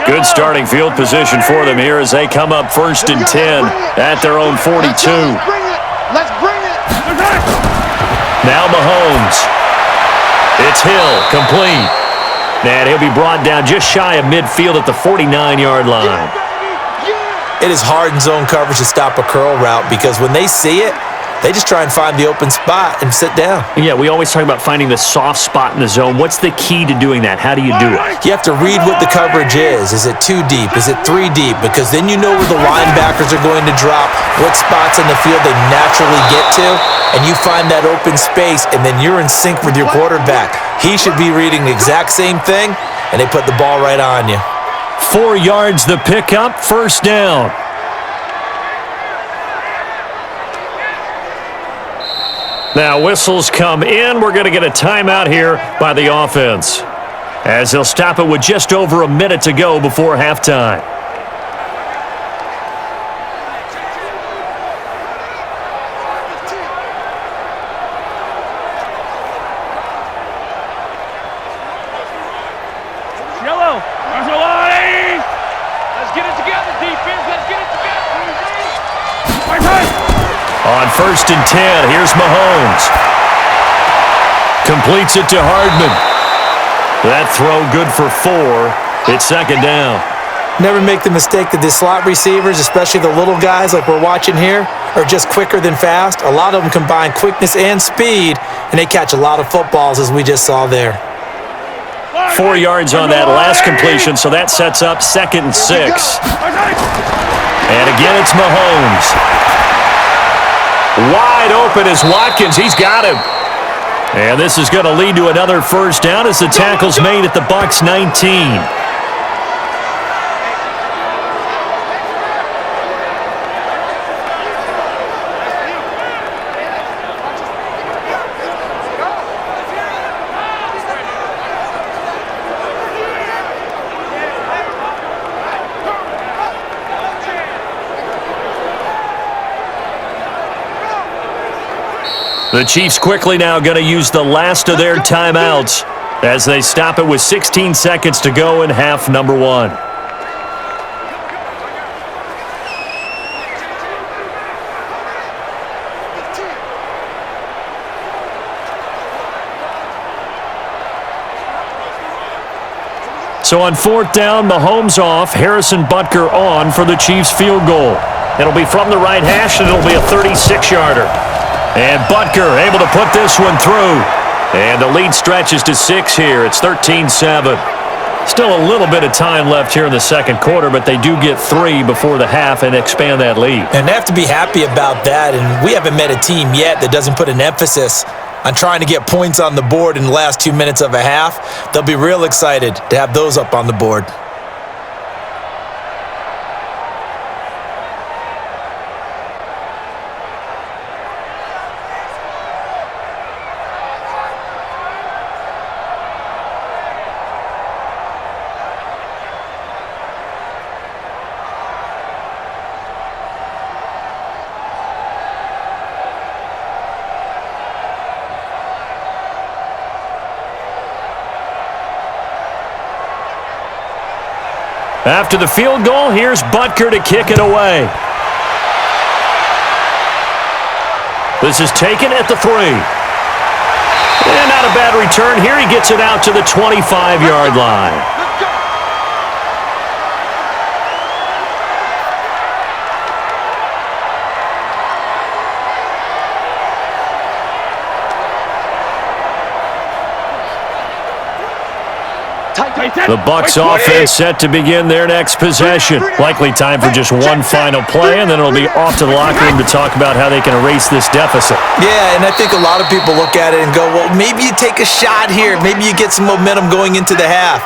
Good starting field position for them here as they come up 1st and 10 at their own 42. Let's bring it. Now Mahomes. It's Hill, complete. And he'll be brought down just shy of midfield at the 49-yard line. It is hard in zone coverage to stop a curl route because when they see it, they just try and find the open spot and sit down. Yeah, we always talk about finding the soft spot in the zone. What's the key to doing that? How do you do it? You have to read what the coverage is. Is it 2 deep? Is it 3 deep? Because then you know where the linebackers are going to drop, what spots in the field they naturally get to, and you find that open space, and then you're in sync with your quarterback. He should be reading the exact same thing, and they put the ball right on you. 4 yards the pickup, 1st down. Now whistles come in. We're going to get a timeout here by the offense, as they'll stop it with just over a minute to go before halftime. Yellow, there's a line. Let's get it together, defense. Let's get it together. On 1st and 10, here's Mahomes. Completes it to Hardman. That throw good for 4. It's 2nd down. Never make the mistake that the slot receivers, especially the little guys like we're watching here, are just quicker than fast. A lot of them combine quickness and speed, and they catch a lot of footballs, as we just saw there. 4 yards on that last completion, so that sets up 2nd and 6. And again, it's Mahomes. Wide open is Watkins. He's got him. And this is going to lead to another 1st down as the tackle's made at the BUCS 19. The Chiefs quickly now going to use the last of their timeouts as they stop it with 16 seconds to go in half number 1. So on 4th down, Mahomes off, Harrison Butker on for the Chiefs field goal. It'll be from the right hash, and it'll be a 36-yarder. And Butker able to put this one through. And the lead stretches to 6 here. It's 13-7. Still a little bit of time left here in the second quarter, but they do get 3 before the half and expand that lead. And they have to be happy about that. And we haven't met a team yet that doesn't put an emphasis on trying to get points on the board in the last 2 minutes of a half. They'll be real excited to have those up on the board. After the field goal, here's Butker to kick it away. This is taken at the 3. And not a bad return here. He gets it out to the 25-yard line. The Bucs offense set to begin their next possession. Likely time for just one final play, and then it'll be off to the locker room to talk about how they can erase this deficit. Yeah, and I think a lot of people look at it and go, well, maybe you take a shot here. Maybe you get some momentum going into the half.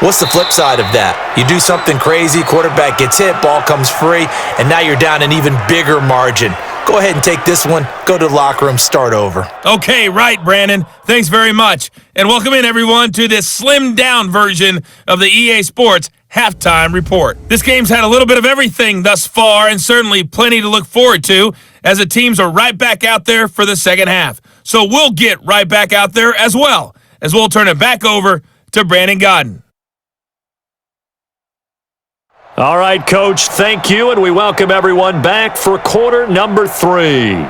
What's the flip side of that? You do something crazy, quarterback gets hit, ball comes free, and now you're down an even bigger margin. Go ahead and take this one, go to the locker room, start over. Okay, right, Brandon. Thanks very much. And welcome in, everyone, to this slimmed-down version of the EA Sports Halftime Report. This game's had a little bit of everything thus far, and certainly plenty to look forward to, as the teams are right back out there for the second half. So we'll get right back out there as well, as we'll turn it back over to Brandon Godden. All right, Coach, thank you, and we welcome everyone back for quarter number 3.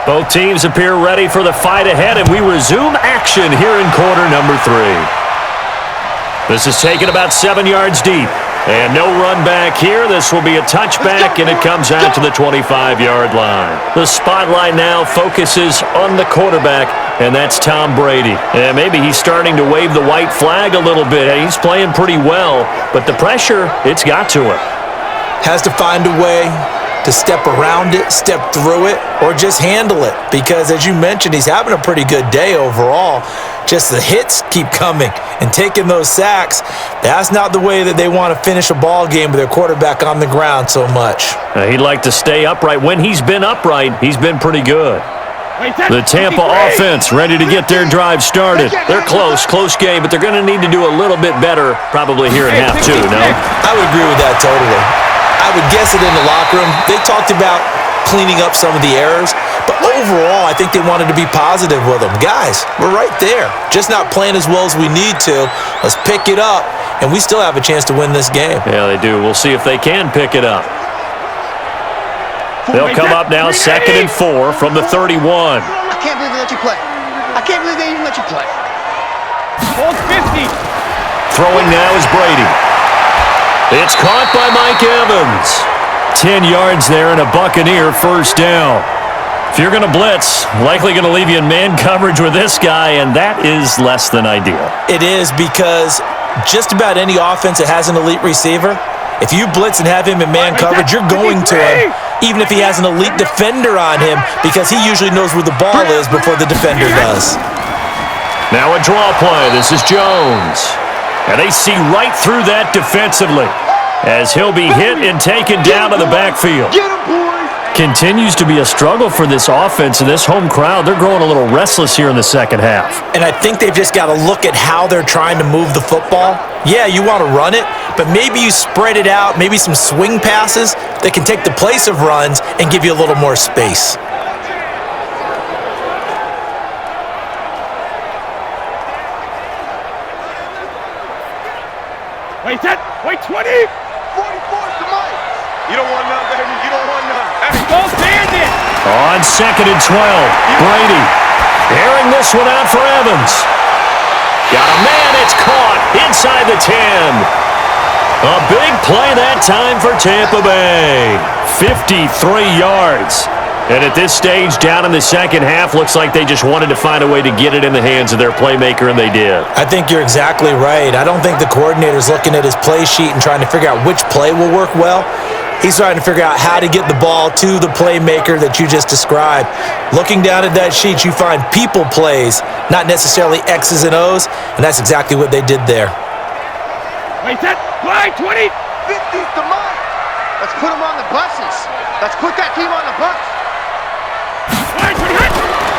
Both teams appear ready for the fight ahead, and we resume action here in quarter number 3. This is taken about 7 yards deep. And no run back here. This will be a touchback, and it comes out to the 25-yard line. The spotlight now focuses on the quarterback, and that's Tom Brady. And maybe he's starting to wave the white flag a little bit. He's playing pretty well, but the pressure, it's got to him. Has to find a way to step around it, step through it, or just handle it. Because as you mentioned, he's having a pretty good day overall. Just the hits keep coming and taking those sacks. That's not the way that they want to finish a ball game with their quarterback on the ground so much. He'd like to stay upright. When he's been upright, he's been pretty good. The Tampa offense ready to get their drive started. They're close game, but they're going to need to do a little bit better probably here in half 2, no? I would agree with that totally. I would guess it in the locker room. They talked about cleaning up some of the errors, but overall, I think they wanted to be positive with them. Guys, we're right there. Just not playing as well as we need to. Let's pick it up, and we still have a chance to win this game. Yeah, they do. We'll see if they can pick it up. They'll come up now 2nd and 4 from the 31. I can't believe they let you play. I can't believe they even let you play. Hold 50. Throwing now is Brady. It's caught by Mike Evans. 10 yards there and a Buccaneer first down. If you're going to blitz, likely going to leave you in man coverage with this guy, and that is less than ideal. It is, because just about any offense that has an elite receiver, if you blitz and have him in man coverage, you're going to him, even if he has an elite defender on him, because he usually knows where the ball is before the defender does. Now a draw play. This is Jones. And they see right through that defensively as he'll be hit and taken down to the backfield. Continues to be a struggle for this offense and this home crowd. They're growing a little restless here in the second half. And I think they've just got to look at how they're trying to move the football. Yeah, you want to run it, but maybe you spread it out, maybe some swing passes that can take the place of runs and give you a little more space. Wait, 10. Wait, 20. 44 to Mike. You don't want none, baby. You don't want none. Hey, go bandit. On 2nd and 12, Brady airing this one out for Evans. Got a man, it's caught inside the 10. A big play that time for Tampa Bay. 53 yards. And at this stage, down in the second half, looks like they just wanted to find a way to get it in the hands of their playmaker, and they did. I think you're exactly right. I don't think the coordinator's looking at his play sheet and trying to figure out which play will work well. He's trying to figure out how to get the ball to the playmaker that you just described. Looking down at that sheet, you find people plays, not necessarily X's and O's, and that's exactly what they did there. Wait, set, play, 20. 50's the mark. Let's put them on the buses. Let's put that team on the bus.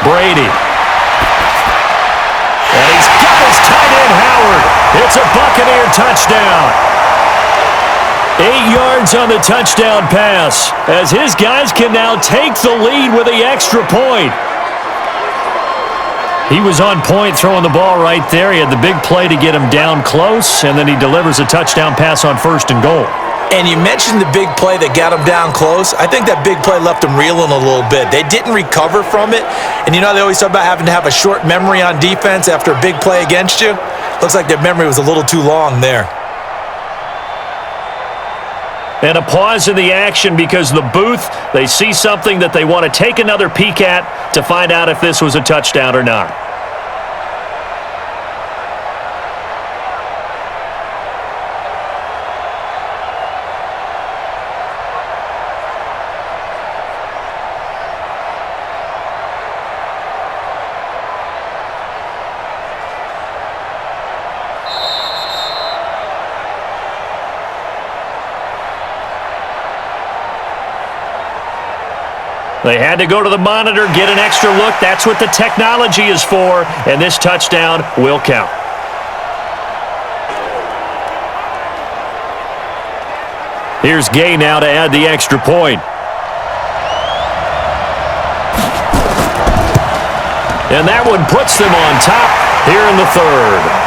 Brady. And he's got his tight end, Howard. It's a Buccaneer touchdown. 8 yards on the touchdown pass, as his guys can now take the lead with the extra point. He was on point throwing the ball right there. He had the big play to get him down close, and then he delivers a touchdown pass on 1st and goal. And you mentioned the big play that got him down close. I think that big play left him reeling a little bit. They didn't recover from it. And you know they always talk about having to have a short memory on defense after a big play against you? Looks like their memory was a little too long there. And a pause in the action because the booth, they see something that they want to take another peek at to find out if this was a touchdown or not. They had to go to the monitor, get an extra look. That's what the technology is for, and this touchdown will count. Here's Gay now to add the extra point. And that one puts them on top here in the 3rd.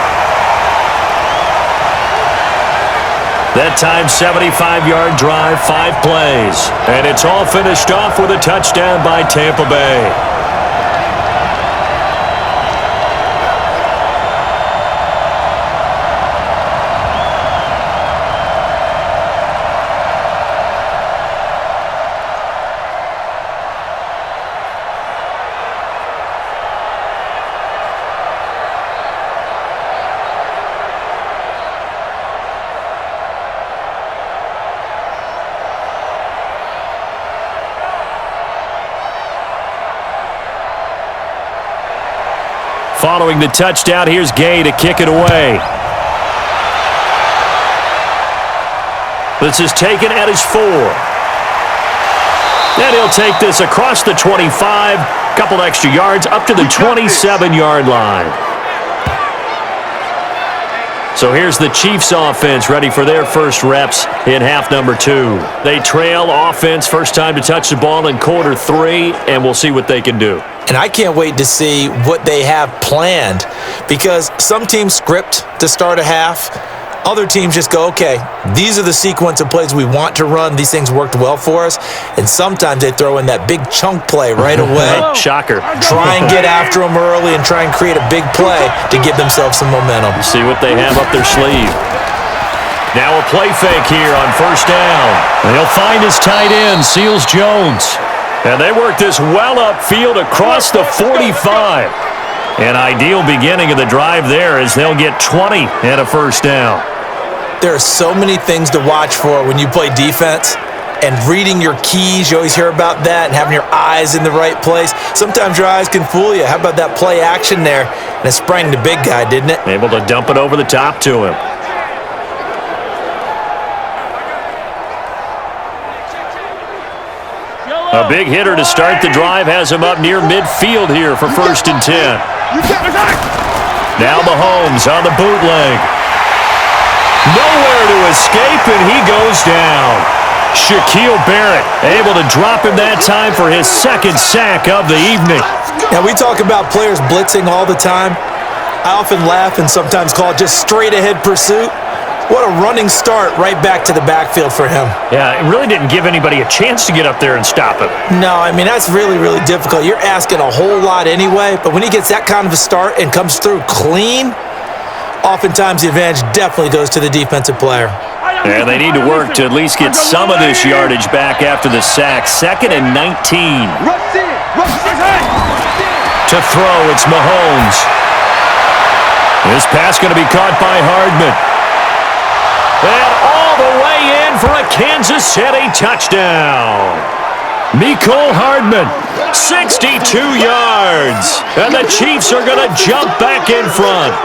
That time, 75-yard drive, 5 plays. And it's all finished off with a touchdown by Tampa Bay. Following the touchdown, here's Gay to kick it away. This is taken at his 4. And he'll take this across the 25, couple extra yards, up to the 27-yard line. So here's the Chiefs offense ready for their first reps in half number 2. They trail offense, first time to touch the ball in quarter 3, and we'll see what they can do. And I can't wait to see what they have planned, because some teams script to start a half. Other teams just go, okay, these are the sequence of plays we want to run. These things worked well for us. And sometimes they throw in that big chunk play right away. Shocker. Try and get after them early and try and create a big play to give themselves some momentum. See what they have up their sleeve. Now a play fake here on 1st down. And he'll find his tight end, Seals Jones. And they work this well upfield across the 45. An ideal beginning of the drive there as they'll get 20 and a 1st down. There are so many things to watch for when you play defense. And reading your keys, you always hear about that, and having your eyes in the right place. Sometimes your eyes can fool you. How about that play action there? And it sprang the big guy, didn't it? Able to dump it over the top to him. A big hitter to start the drive has him up near midfield here for 1st and 10. Now Mahomes on the bootleg. Nowhere to escape, and he goes down. Shaquille Barrett able to drop him that time for his 2nd sack of the evening. Now, we talk about players blitzing all the time. I often laugh and sometimes call it just straight-ahead pursuit. What a running start right back to the backfield for him. Yeah, it really didn't give anybody a chance to get up there and stop him. No, I mean, that's really, really difficult. You're asking a whole lot anyway, but when he gets that kind of a start and comes through clean, oftentimes the advantage definitely goes to the defensive player. And they need to work to at least get some of this yardage back after the sack. 2nd and 19. To throw, it's Mahomes. This pass going to be caught by Hardman. And all the way in for a Kansas City touchdown. Mecole Hardman, 62 yards. And the Chiefs are going to jump back in front.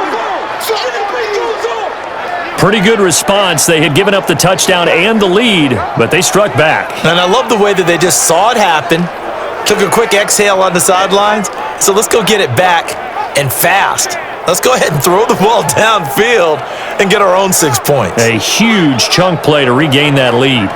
Pretty good response. They had given up the touchdown and the lead, but they struck back. And I love the way that they just saw it happen, took a quick exhale on the sidelines. So let's go get it back and fast. Let's go ahead and throw the ball downfield and get our own 6 points. A huge chunk play to regain that lead.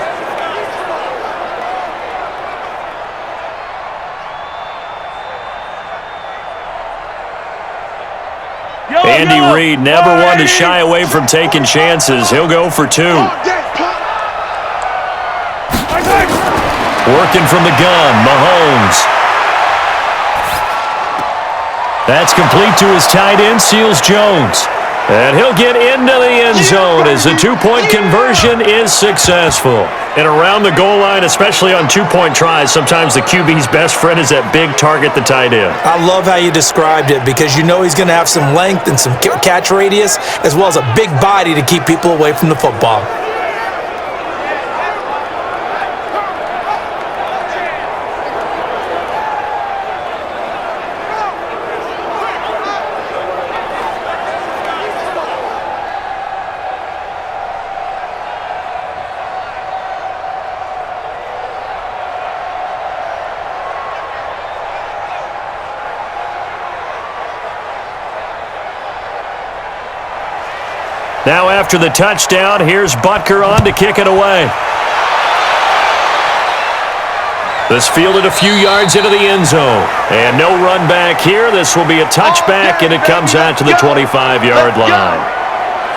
Andy Reid never one to shy away from taking chances. He'll go for 2. Working from the gun, Mahomes. That's complete to his tight end, Seals Jones. And he'll get into the end zone as the 2-point conversion is successful. And around the goal line, especially on 2-point tries, sometimes the QB's best friend is that big target, the tight end. I love how you described it because you know he's going to have some length and some catch radius as well as a big body to keep people away from the football. Now after the touchdown, here's Butker on to kick it away. This fielded a few yards into the end zone. And no run back here. This will be a touchback, and it comes out to the 25-yard line.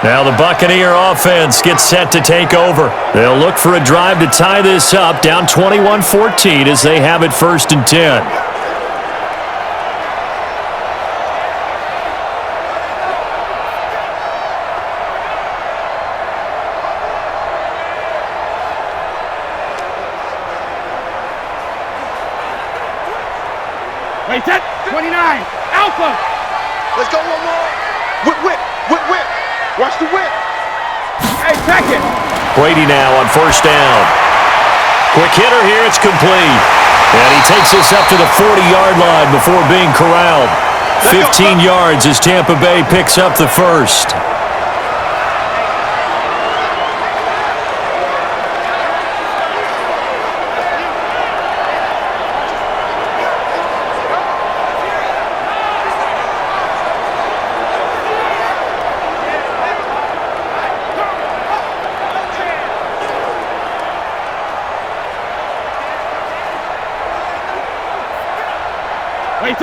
Now the Buccaneer offense gets set to take over. They'll look for a drive to tie this up, down 21-14 as they have it 1st and 10. Wait, 29, Alpha. Let's go one more. Whip. Watch the whip. Hey, check it. Brady now on 1st down. Quick hitter here, it's complete. And he takes this up to the 40-yard line before being corralled. 15 yards as Tampa Bay picks up the first.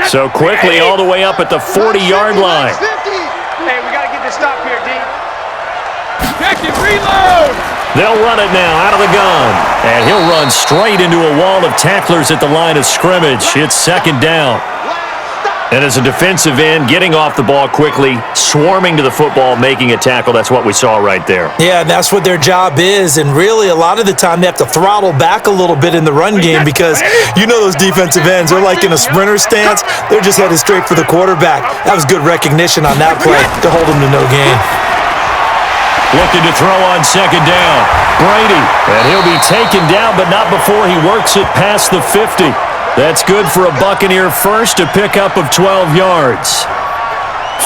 So quickly all the way up at the 40-yard line. Hey, we got to get this stop here, D. Check it, reload. They'll run it now out of the gun. And he'll run straight into a wall of tacklers at the line of scrimmage. It's 2nd down. And as a defensive end, getting off the ball quickly, swarming to the football, making a tackle, that's what we saw right there. Yeah, and that's what their job is. And really, a lot of the time, they have to throttle back a little bit in the run game because you know those defensive ends, they're like in a sprinter stance. They're just headed straight for the quarterback. That was good recognition on that play to hold them to no gain. Looking to throw on 2nd down. Brady, and he'll be taken down, but not before he works it past the 50. That's good for a Buccaneer first, a pickup of 12 yards.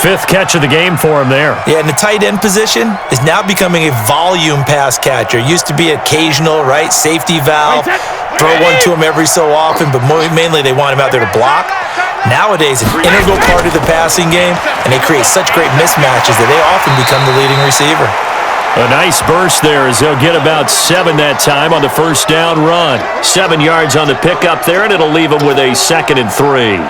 5th catch of the game for him there. Yeah, and the tight end position is now becoming a volume pass catcher. Used to be occasional, right? Safety valve. Throw one to him every so often, but mainly they want him out there to block. Nowadays, an integral part of the passing game, and they create such great mismatches that they often become the leading receiver. A nice burst there as they'll get about 7 that time on the 1st down run. 7 yards on the pickup there, and it'll leave them with a 2nd and 3.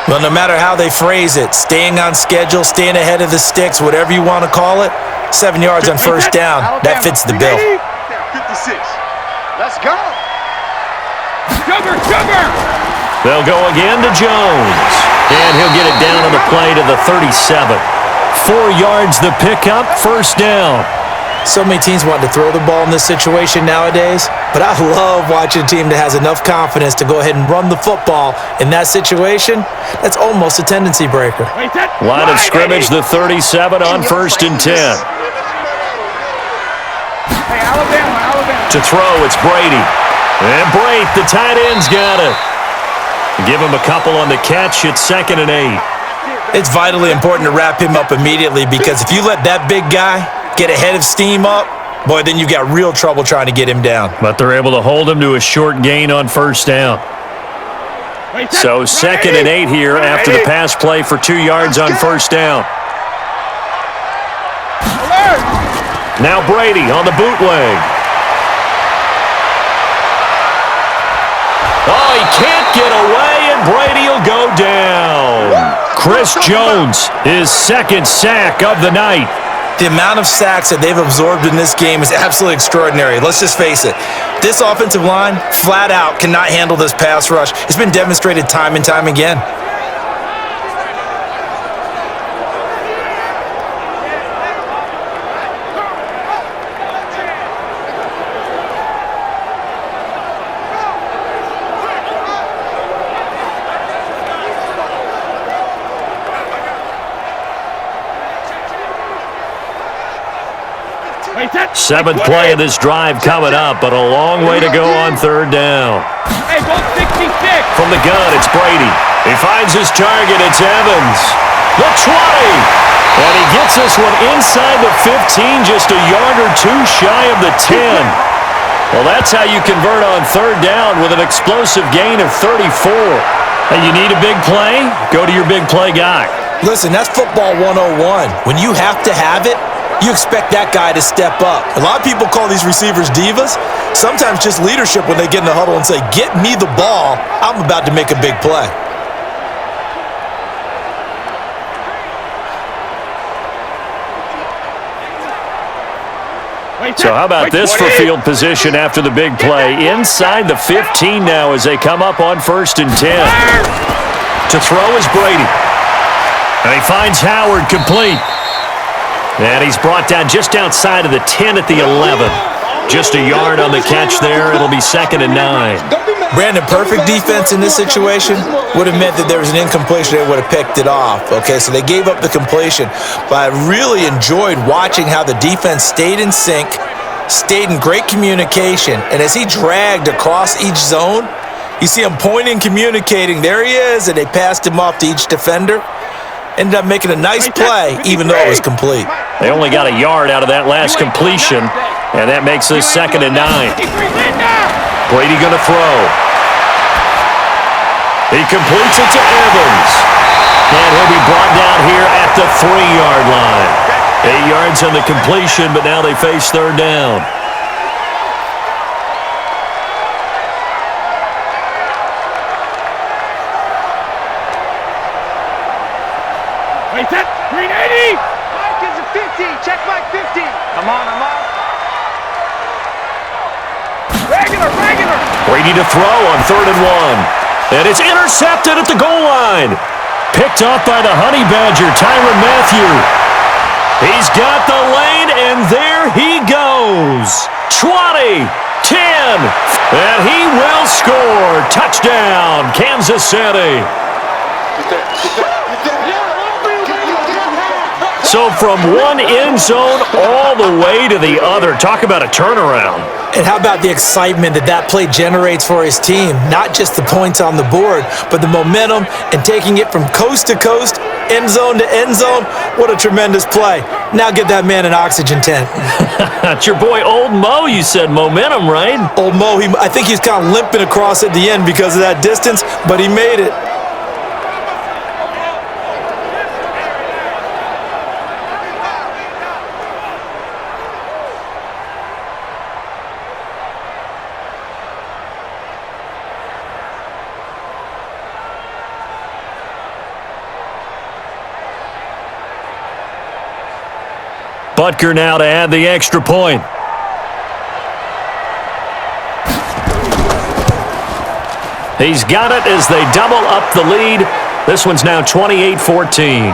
Well, no matter how they phrase it, staying on schedule, staying ahead of the sticks, whatever you want to call it, 7 yards on 1st down, that fits the bill. 56. Let's go. Sugar. They'll go again to Jones. And he'll get it down on the play to the 37. 4 yards the pickup, 1st down. So many teams want to throw the ball in this situation nowadays, but I love watching a team that has enough confidence to go ahead and run the football. In that situation, that's almost a tendency breaker. Line of scrimmage, the 37 on 1st and 10. Hey, Alabama. To throw, it's Brady. And Brate, the tight end's got it. Give him a couple on the catch. It's 2nd and 8. It's vitally important to wrap him up immediately because if you let that big guy get ahead of steam up, boy, then you've got real trouble trying to get him down. But they're able to hold him to a short gain on 1st down. So 2nd and 8 here after the pass play for 2 yards on 1st down. Now Brady on the bootleg. Oh, he can't get away, and Brady will go down. Chris Jones, his 2nd sack of the night. The amount of sacks that they've absorbed in this game is absolutely extraordinary. Let's just face it. This offensive line, flat out, cannot handle this pass rush. It's been demonstrated time and time again. Seventh play of this drive coming up, but a long way to go on 3rd down. Hey, go 66. From the gun, it's Brady. He finds his target. It's Evans. The 20. And he gets this one inside the 15, just a yard or 2 shy of the 10. Well, that's how you convert on 3rd down with an explosive gain of 34. And you need a big play? Go to your big play guy. Listen, that's football 101. When you have to have it, you expect that guy to step up. A lot of people call these receivers divas. Sometimes just leadership when they get in the huddle and say, get me the ball. I'm about to make a big play. So how about this for field position after the big play? Inside the 15 now as they come up on 1st and 10. To throw is Brady. And he finds Howard complete. And he's brought down just outside of the 10 at the 11. Just a yard on the catch there. It'll be 2nd and 9. Brandon, perfect defense in this situation would have meant that there was an incompletion. They would have picked it off. Okay, so they gave up the completion. But I really enjoyed watching how the defense stayed in sync, stayed in great communication. And as he dragged across each zone, you see him pointing, communicating. There he is, and they passed him off to each defender. Ended up making a nice play, even though it was complete. They only got a yard out of that last completion, and that makes this 2nd and 9. Brady going to throw. He completes it to Evans. And he'll be brought down here at the 3-yard line. 8 yards on the completion, but now they face 3rd down. Wait, set. Green 80. Mike is a 50. Check Mike 50. I'm on. Regular. Brady to throw on 3rd and 1. And it's intercepted at the goal line. Picked off by the Honey Badger, Tyrann Mathieu. He's got the lane, and there he goes. 20, 10, and he will score. Touchdown, Kansas City. So from one end zone all the way to the other. Talk about a turnaround. And how about the excitement that play generates for his team? Not just the points on the board, but the momentum and taking it from coast to coast, end zone to end zone. What a tremendous play. Now get that man an oxygen tent. That's your boy Old Mo. You said momentum, right? Old Mo, I think he's kind of limping across at the end because of that distance, but he made it. Butker now to add the extra point. He's got it as they double up the lead. This one's now 28-14.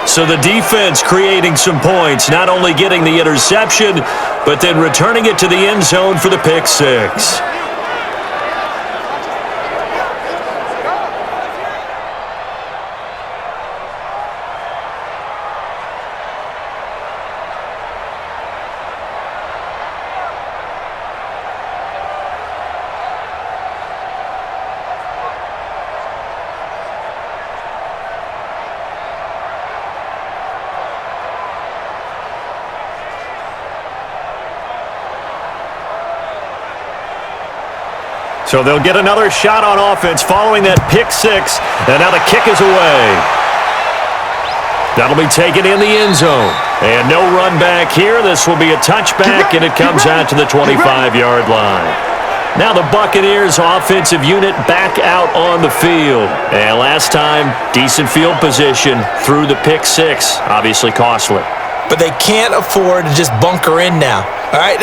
So the defense creating some points, not only getting the interception, but then returning it to the end zone for the pick six. So they'll get another shot on offense following that pick six. And now the kick is away. That'll be taken in the end zone. And no run back here. This will be a touchback, and it comes out to the 25-yard line. Now the Buccaneers offensive unit back out on the field. And last time, decent field position through the pick six. Obviously costly. But they can't afford to just bunker in now. All right,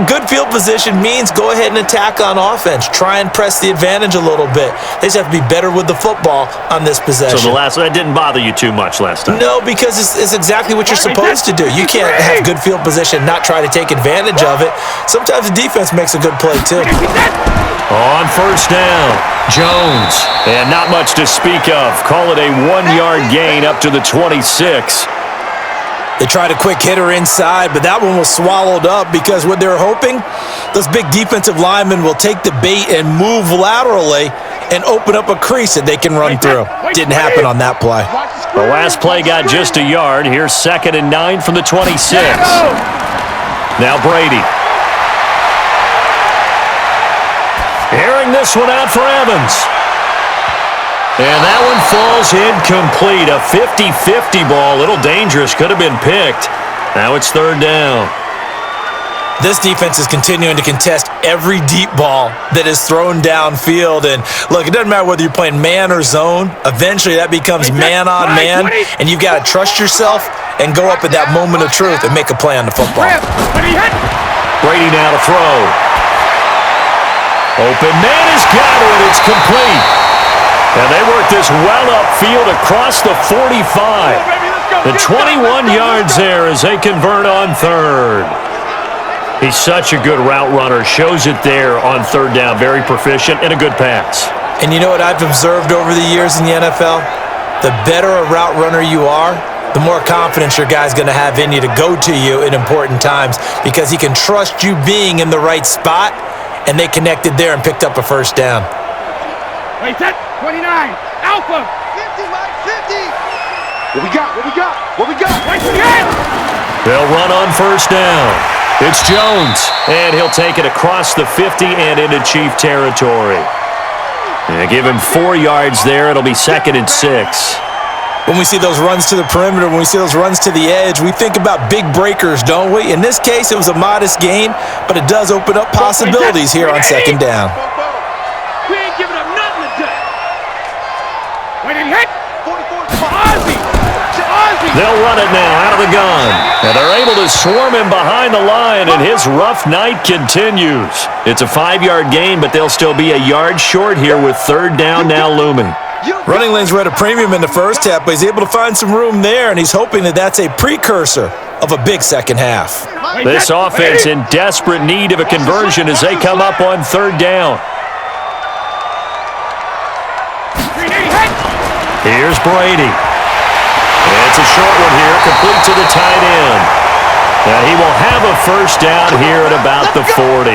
good field position means go ahead and attack on offense. Try and press the advantage a little bit. They just have to be better with the football on this possession. So that didn't bother you too much last time? No, because it's exactly what you're supposed to do. You can't have good field position, not try to take advantage of it. Sometimes the defense makes a good play too. On first down, Jones. And not much to speak of. Call it a 1-yard gain up to the 26. They tried a quick hitter inside, but that one was swallowed up because what they're hoping, those big defensive linemen will take the bait and move laterally and open up a crease that they can run through. Didn't happen on that play. The last play got just a yard. Here's 2nd and 9 from the 26. Now Brady. Airing this one out for Evans. And that one falls incomplete. A 50-50 ball. A little dangerous. Could have been picked. Now it's 3rd down. This defense is continuing to contest every deep ball that is thrown downfield. And look, it doesn't matter whether you're playing man or zone. Eventually that becomes man on man. And you've got to trust yourself and go up at that moment of truth and make a play on the football. Brady now to throw. Open man has got it. It's complete. And they work this well upfield across the 45. The 21 yards there as they convert on 3rd. He's such a good route runner. Shows it there on 3rd down. Very proficient and a good pass. And you know what I've observed over the years in the NFL? The better a route runner you are, the more confidence your guy's going to have in you to go to you in important times because he can trust you being in the right spot, and they connected there and picked up a first down. Wait, set. 29, Alpha! 50, Mike, 50! What we got? What we got? What we got? Right again! They'll run on first down. It's Jones, and he'll take it across the 50 and into Chief territory. And give him 4 yards there. It'll be 2nd and 6. When we see those runs to the perimeter, when we see those runs to the edge, we think about big breakers, don't we? In this case, it was a modest gain, but it does open up possibilities here on 2nd down. We ain't giving up nothing today. Wait, and hit! 44 Ozzy! They'll run it now out of the gun. And they're able to swarm him behind the line, and his rough night continues. It's a 5-yard gain, but they'll still be a yard short here with 3rd down now looming. Running lanes were at a premium in the first half, but he's able to find some room there, and he's hoping that that's a precursor of a big second half. This offense in desperate need of a conversion as they come up on 3rd down. Here's Brady. It's a short one here, complete to the tight end. And he will have a first down here at about the 40.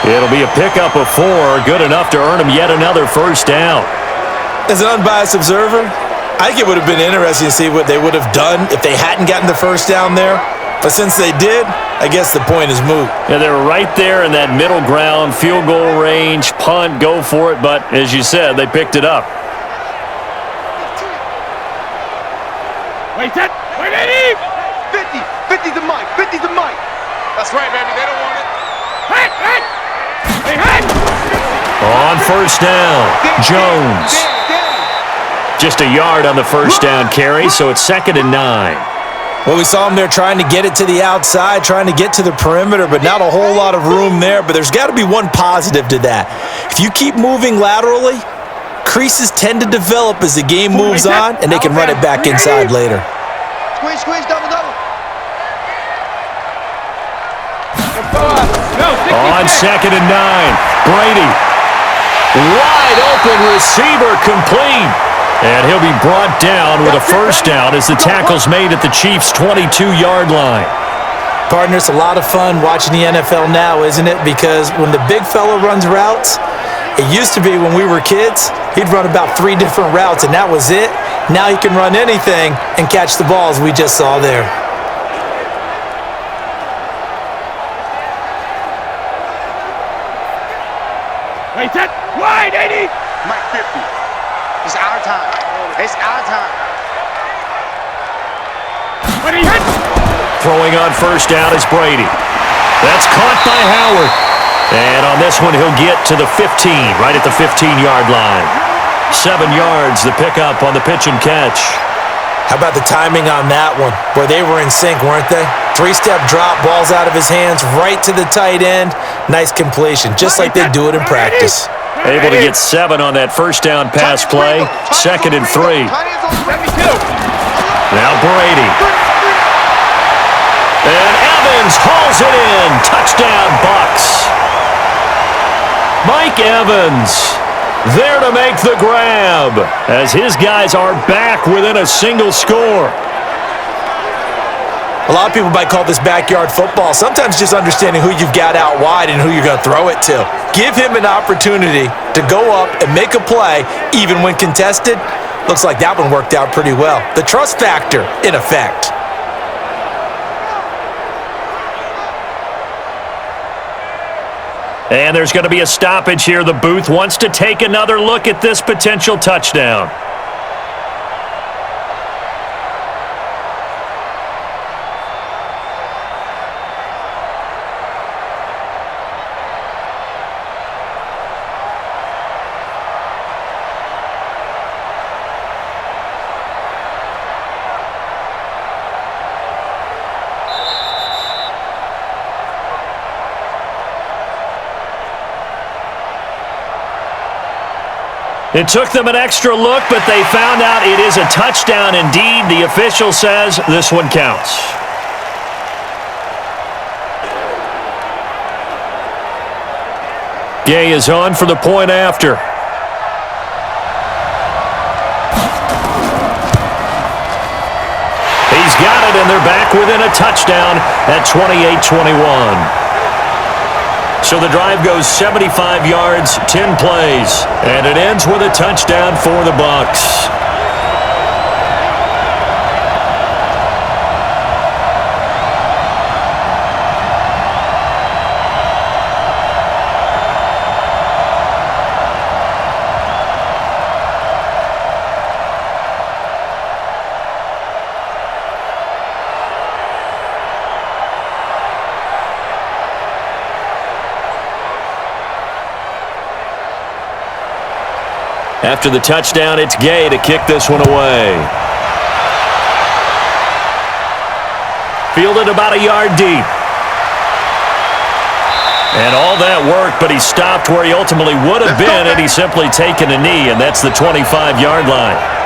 It'll be a pickup of 4, good enough to earn him yet another first down. As an unbiased observer, I think it would have been interesting to see what they would have done if they hadn't gotten the first down there. But since they did, I guess the point is moot. Yeah, they were right there in that middle ground, field goal range, punt, go for it. But as you said, they picked it up. Wait, set. Wait, Eddie! 50. 50 to Mike. 50 to Mike. That's right, baby. They don't want it. Hey, hey! Hey, hey! On first down, Jones. Just a yard on the first down carry, so it's 2nd and 9. Well, we saw him there trying to get it to the outside, trying to get to the perimeter, but not a whole lot of room there. But there's got to be one positive to that. If you keep moving laterally, creases tend to develop as the game moves on, and they can run it back inside later. Squeeze, squeeze, double, double. On 2nd and 9, Brady. Wide open receiver complete. And he'll be brought down with a first down as the tackle's made at the Chiefs' 22-yard line. Partner, it's a lot of fun watching the NFL now, isn't it? Because when the big fella runs routes, it used to be when we were kids, he'd run about 3 different routes, and that was it. Now he can run anything and catch the balls we just saw there. Wait, Ready, set, wide, 80! Mike 50. It's our time. It's our time. Ready, hit! Throwing on first down is Brady. That's caught by Howard. And on this one, he'll get to the 15, right at the 15-yard line. 7 yards, the pickup on the pitch and catch. How about the timing on that one? Boy, they were in sync, weren't they? 3-step drop, ball's out of his hands, right to the tight end. Nice completion, just like they do it in practice. Able to get 7 on that first down pass play. 2nd and 3. Now Brady. And Evans hauls it in. Touchdown, Bucks. Mike Evans there to make the grab as his guys are back within a single score. A lot of people might call this backyard football. Sometimes just understanding who you've got out wide and who you're going to throw it to. Give him an opportunity to go up and make a play, even when contested. Looks like that one worked out pretty well. The trust factor in effect. And there's going to be a stoppage here. The booth wants to take another look at this potential touchdown. It took them an extra look, but they found out it is a touchdown indeed. The official says this one counts. Gay is on for the point after. He's got it, and they're back within a touchdown at 28-21. So the drive goes 75 yards, 10 plays, and it ends with a touchdown for the Bucs. After the touchdown, it's Gay to kick this one away. Fielded about a yard deep. And all that work, but he stopped where he ultimately would have been had he simply taken a knee, and that's the 25-yard line.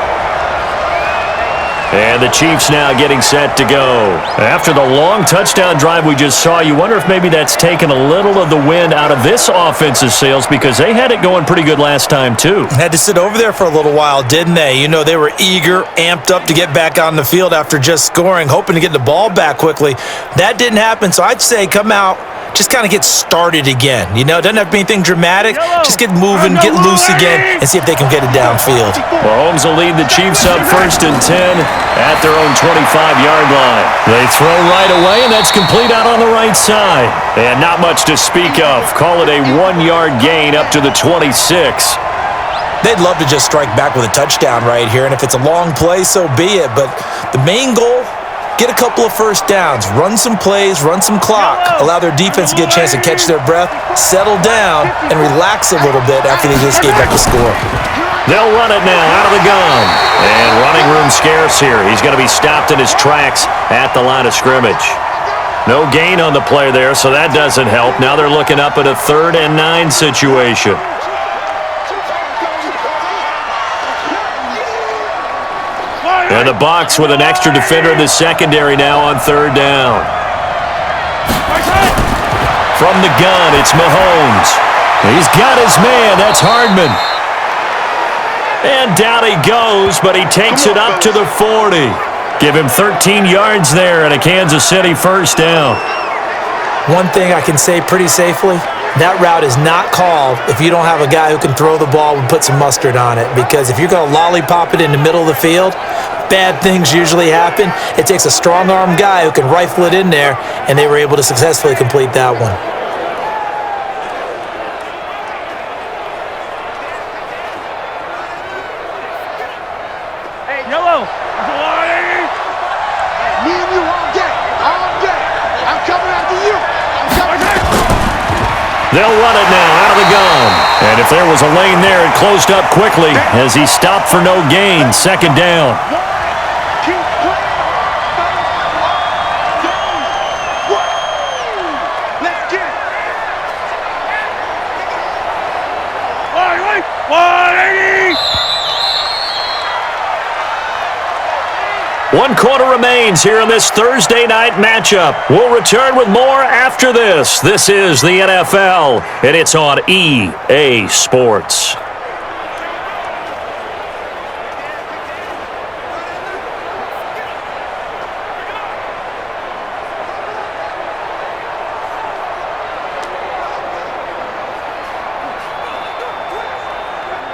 And the Chiefs now getting set to go. After the long touchdown drive we just saw, you wonder if maybe that's taken a little of the wind out of this offense's sails, because they had it going pretty good last time too. Had to sit over there for a little while, didn't they? You know, they were eager, amped up to get back on the field after just scoring, hoping to get the ball back quickly. That didn't happen, so I'd say come out, just kind of get started again. You know, it doesn't have to be anything dramatic. Just get moving, get loose again, and see if they can get it downfield. Mahomes will lead the Chiefs up 1st and 10 at their own 25-yard line. They throw right away, and that's complete out on the right side. And not much to speak of. Call it a 1-yard gain up to the 26. They'd love to just strike back with a touchdown right here, and if it's a long play, so be it. But the main goal, get a couple of first downs, run some plays, run some clock, allow their defense to get a chance to catch their breath, settle down, and relax a little bit after they just gave up the score. They'll run it now out of the gun. And running room scarce here. He's going to be stopped in his tracks at the line of scrimmage. No gain on the play there, so that doesn't help. Now they're looking up at a 3rd and 9 situation. And the Bucs with an extra defender in the secondary now on 3rd down. From the gun, it's Mahomes. He's got his man. That's Hardman. And down he goes, but he takes it up to the 40. Give him 13 yards there and a Kansas City 1st down. One thing I can say pretty safely, that route is not called if you don't have a guy who can throw the ball and put some mustard on it. Because if you're going to lollipop it in the middle of the field, bad things usually happen. It takes a strong-armed guy who can rifle it in there, and they were able to successfully complete that one. Yellow. Me and you all day. All day. I'm coming after you. I'm coming after you. They'll run it now out of the gun. And if there was a lane there, it closed up quickly as he stopped for no gain. Second down. Keep playing. Let's get it. 180. 1 quarter remains here in this Thursday night matchup. We'll return with more after this. This is the NFL, and it's on EA Sports.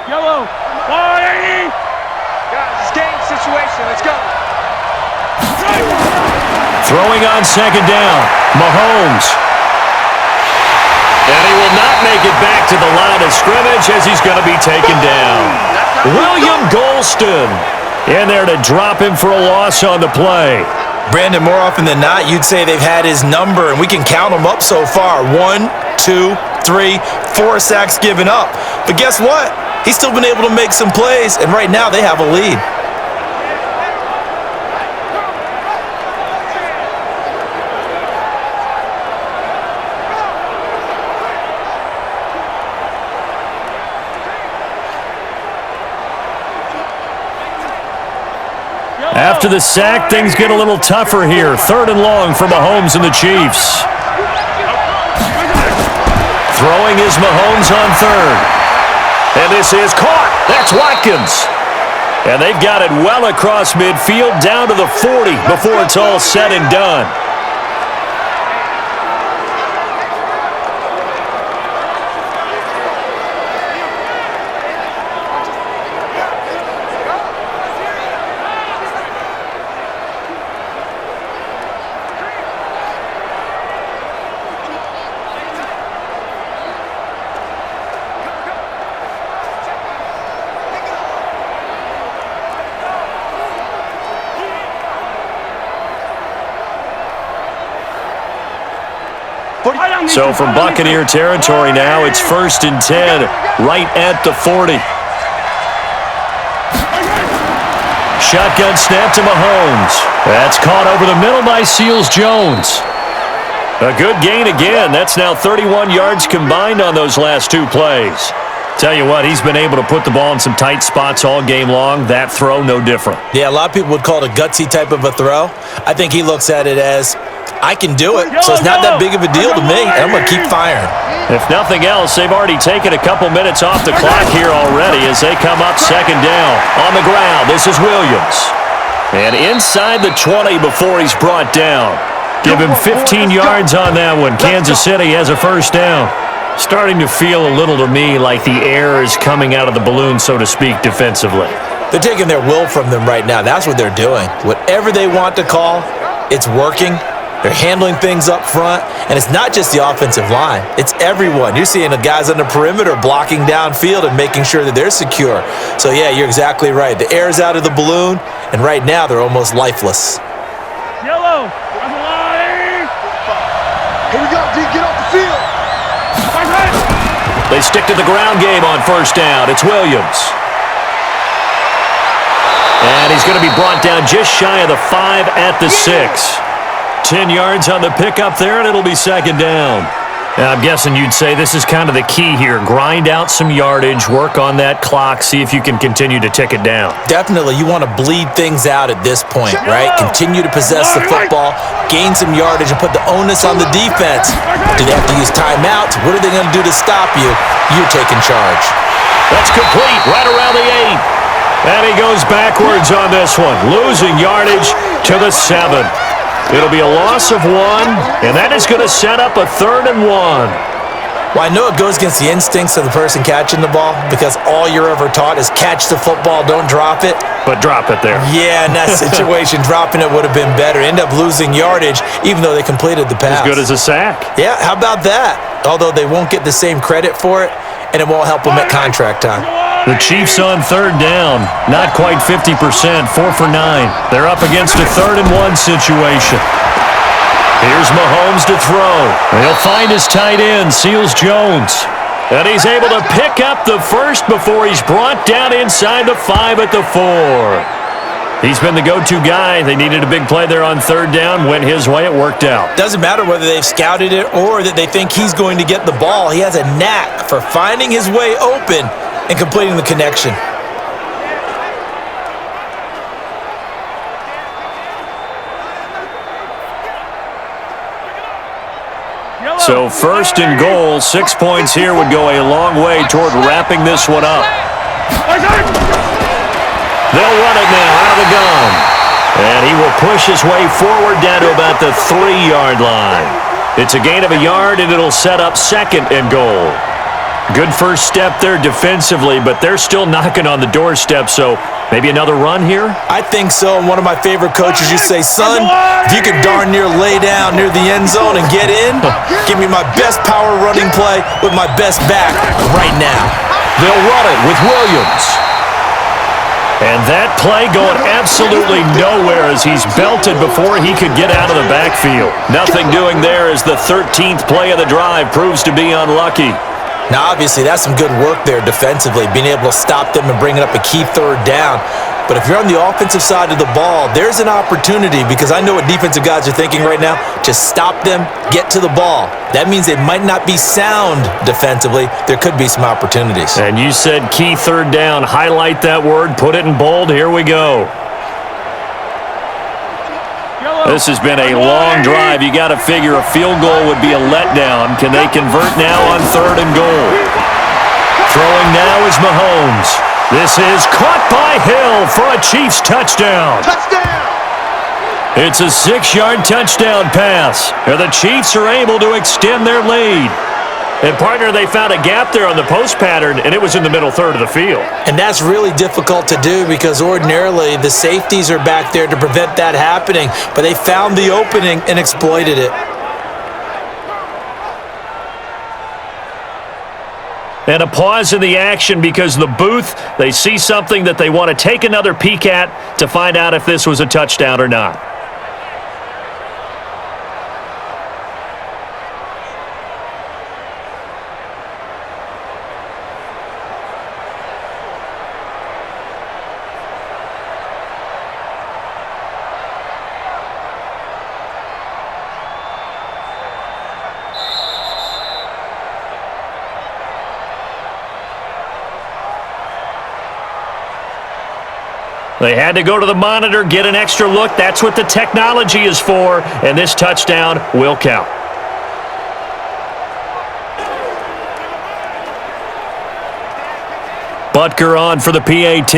Yellow. 180. Guys, it's game situation. Let's go. Throwing on second down, Mahomes. And he will not make it back to the line of scrimmage as he's going to be taken down. William Golston in there to drop him for a loss on the play. Brandon, more often than not, you'd say they've had his number, and we can count them up so far. 1, 2, 3, 4 sacks given up. But guess what? He's still been able to make some plays, and right now they have a lead. After the sack, things get a little tougher here. 3rd and long for Mahomes and the Chiefs. Throwing is Mahomes on 3rd. And this is caught. That's Watkins. And they've got it well across midfield down to the 40 before it's all said and done. So from Buccaneer territory now, it's 1st and 10, right at the 40. Shotgun snap to Mahomes. That's caught over the middle by Seals-Jones. A good gain again. That's now 31 yards combined on those last 2 plays. Tell you what, he's been able to put the ball in some tight spots all game long. That throw, no different. Yeah, a lot of people would call it a gutsy type of a throw. I think he looks at it as, I can do it, so it's not that big of a deal to me, and I'm going to keep firing. If nothing else, they've already taken a couple minutes off the clock here already as they come up second down. On the ground, this is Williams. And inside the 20 before he's brought down. Give him 15 yards on that one. Kansas City has a first down. Starting to feel a little to me like the air is coming out of the balloon, so to speak, defensively. They're taking their will from them right now. That's what they're doing. Whatever they want to call, it's working. They're handling things up front, and it's not just the offensive line. It's everyone. You're seeing the guys on the perimeter blocking downfield and making sure that they're secure. So, yeah, you're exactly right. The air's out of the balloon, and right now they're almost lifeless. Yellow. Here we go, D. Get off the field. They stick to the ground game on first down. It's Williams. And he's going to be brought down just shy of the 5 at the 6. 10 yards on the pickup there, and it'll be second down. Now, I'm guessing you'd say this is kind of the key here. Grind out some yardage, work on that clock, see if you can continue to tick it down. Definitely, you want to bleed things out at this point, right? Continue to possess the football, gain some yardage, and put the onus on the defense. Do they have to use timeouts? What are they going to do to stop you? You're taking charge. That's complete, right around the 8. And he goes backwards on this one, losing yardage to the 7. It'll be a loss of 1, and that is going to set up a 3rd and 1. Well, I know it goes against the instincts of the person catching the ball because all you're ever taught is catch the football, don't drop it. But drop it there. Yeah, in that situation, dropping it would have been better. End up losing yardage, even though they completed the pass. As good as a sack. Yeah, how about that? Although they won't get the same credit for it, and it won't help them at contract time. The Chiefs on third down. Not quite 50%, 4 for 9. They're up against a 3rd-and-1 situation. Here's Mahomes to throw. He'll find his tight end, Seals Jones. And he's able to pick up the first before he's brought down inside the 5 at the 4. He's been the go-to guy. They needed a big play there on third down. Went his way. It worked out. Doesn't matter whether they've scouted it or that they think he's going to get the ball. He has a knack for finding his way open and completing the connection. So 1st and goal, 6 points here would go a long way toward wrapping this one up. They'll run it now out of the gun. And he will push his way forward down to about the 3-yard line. It's a gain of a yard, and it'll set up 2nd and goal. Good first step there defensively, but they're still knocking on the doorstep, so maybe another run here? I think so. And one of my favorite coaches used to say, son, if you could darn near lay down near the end zone and get in, give me my best power running play with my best back right now. They'll run it with Williams. And that play going absolutely nowhere as he's belted before he could get out of the backfield. Nothing doing there as the 13th play of the drive proves to be unlucky. Now, obviously, that's some good work there defensively, being able to stop them and bringing up a key 3rd down. But if you're on the offensive side of the ball, there's an opportunity, because I know what defensive guys are thinking right now. Just stop them, get to the ball. That means they might not be sound defensively. There could be some opportunities. And you said key 3rd down. Highlight that word, put it in bold. Here we go. This has been a long drive. You got to figure a field goal would be a letdown. Can they convert now on 3rd and goal? Throwing now is Mahomes. This is caught by Hill for a Chiefs touchdown. It's a 6-yard touchdown pass. And the Chiefs are able to extend their lead. And, partner, they found a gap there on the post pattern, and it was in the middle 3rd of the field. And that's really difficult to do because ordinarily the safeties are back there to prevent that happening. But they found the opening and exploited it. And a pause in the action because the booth, they see something that they want to take another peek at to find out if this was a touchdown or not. They had to go to the monitor, get an extra look. That's what the technology is for, and this touchdown will count. Butker on for the PAT.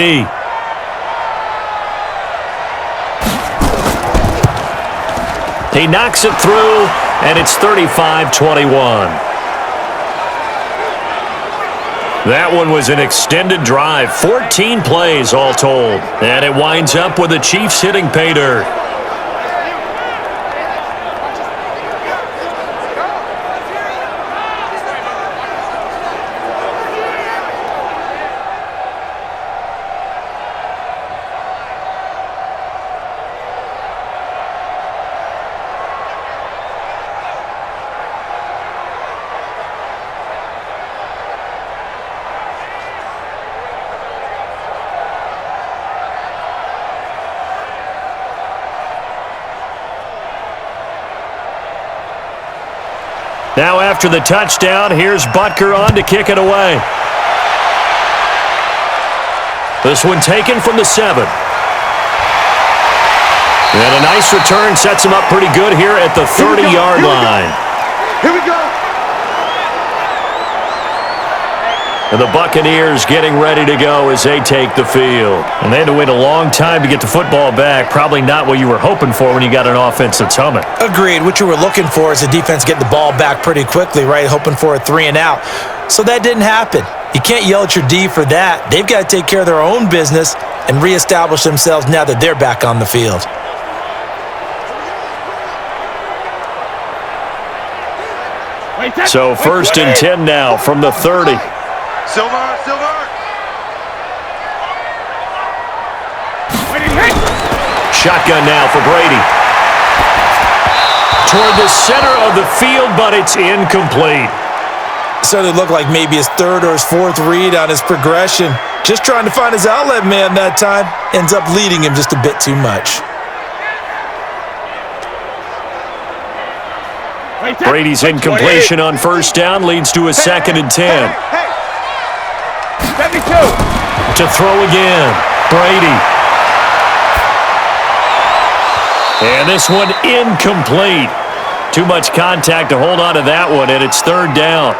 He knocks it through, and it's 35-21. That one was an extended drive, 14 plays all told. And it winds up with the Chiefs hitting pay dirt. Now after the touchdown, here's Butker on to kick it away. This one taken from the 7. And a nice return sets him up pretty good here at the 30-yard line. Here we go. And the Buccaneers getting ready to go as they take the field. And they had to wait a long time to get the football back. Probably not what you were hoping for when you got an offense that's humming. Agreed. What you were looking for is the defense getting the ball back pretty quickly, right? Hoping for a 3 and out. So that didn't happen. You can't yell at your D for that. They've got to take care of their own business and reestablish themselves now that they're back on the field. So 1st and 10 now from the 30. Silver. Shotgun now for Brady. Toward the center of the field, but it's incomplete. Started to look like maybe his third or his fourth read on his progression. Just trying to find his outlet man that time. Ends up leading him just a bit too much. Brady's incompletion on first down leads to a 2nd and 10. 72. To throw again, Brady. And this one incomplete. Too much contact to hold on to that one, and it's 3rd down.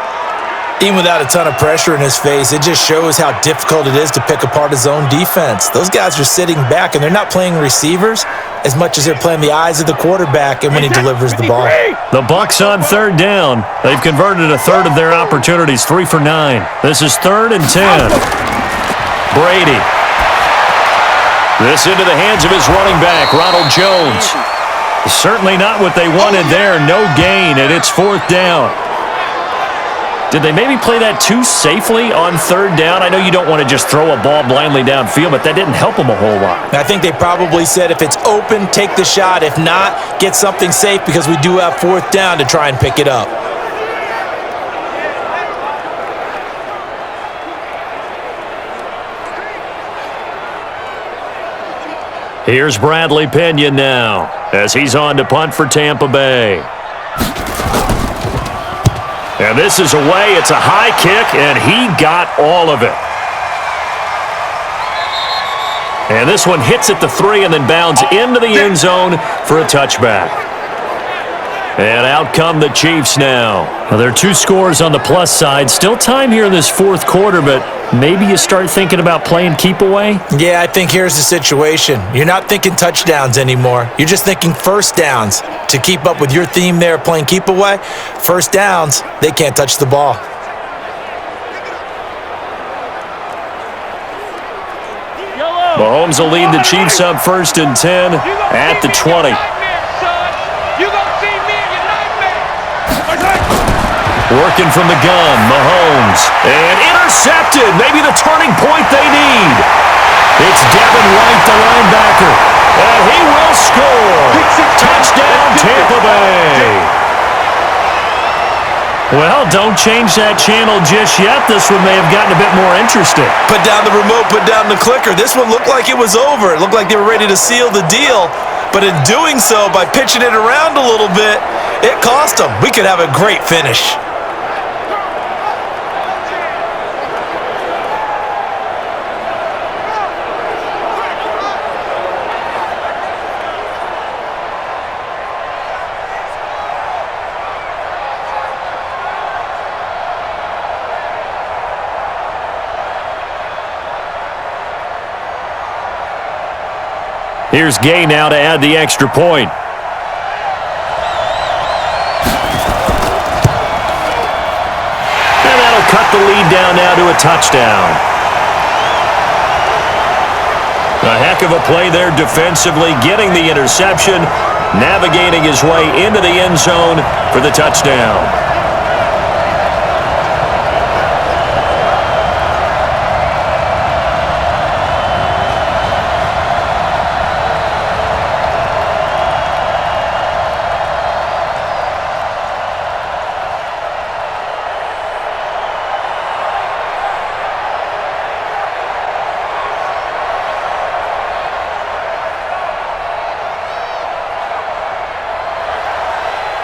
Even without a ton of pressure in his face, it just shows how difficult it is to pick apart his own defense. Those guys are sitting back, and they're not playing receivers as much as they're playing the eyes of the quarterback and when he delivers the ball. The Bucs on 3rd down. They've converted a third of their opportunities, 3 for 9. This is 3rd and 10. Brady. This into the hands of his running back, Ronald Jones. Certainly not what they wanted there. No gain, and it's 4th down. Did they maybe play that too safely on 3rd down? I know you don't want to just throw a ball blindly downfield, but that didn't help them a whole lot. I think they probably said if it's open, take the shot. If not, get something safe because we do have 4th down to try and pick it up. Here's Bradley Pinion now as he's on to punt for Tampa Bay. And this is away. It's a high kick, and he got all of it. And this one hits at the 3 and then bounds into the end zone for a touchback. And out come the Chiefs now. Well, there are 2 scores on the plus side. Still time here in this 4th quarter, but maybe you start thinking about playing keep away? Yeah, I think here's the situation. You're not thinking touchdowns anymore. You're just thinking first downs. To keep up with your theme there, playing keep away, first downs, they can't touch the ball. Mahomes will lead the Chiefs up 1st and 10 at the 20. Working from the gun, Mahomes. And intercepted. Maybe the turning point they need. It's Devin White, the linebacker. And he will score. Touchdown, Tampa Bay. Well, don't change that channel just yet. This one may have gotten a bit more interesting. Put down the remote, put down the clicker. This one looked like it was over. It looked like they were ready to seal the deal. But in doing so, by pitching it around a little bit, it cost them. We could have a great finish. Here's Gay now to add the extra point. And that'll cut the lead down now to a touchdown. A heck of a play there defensively, getting the interception, navigating his way into the end zone for the touchdown.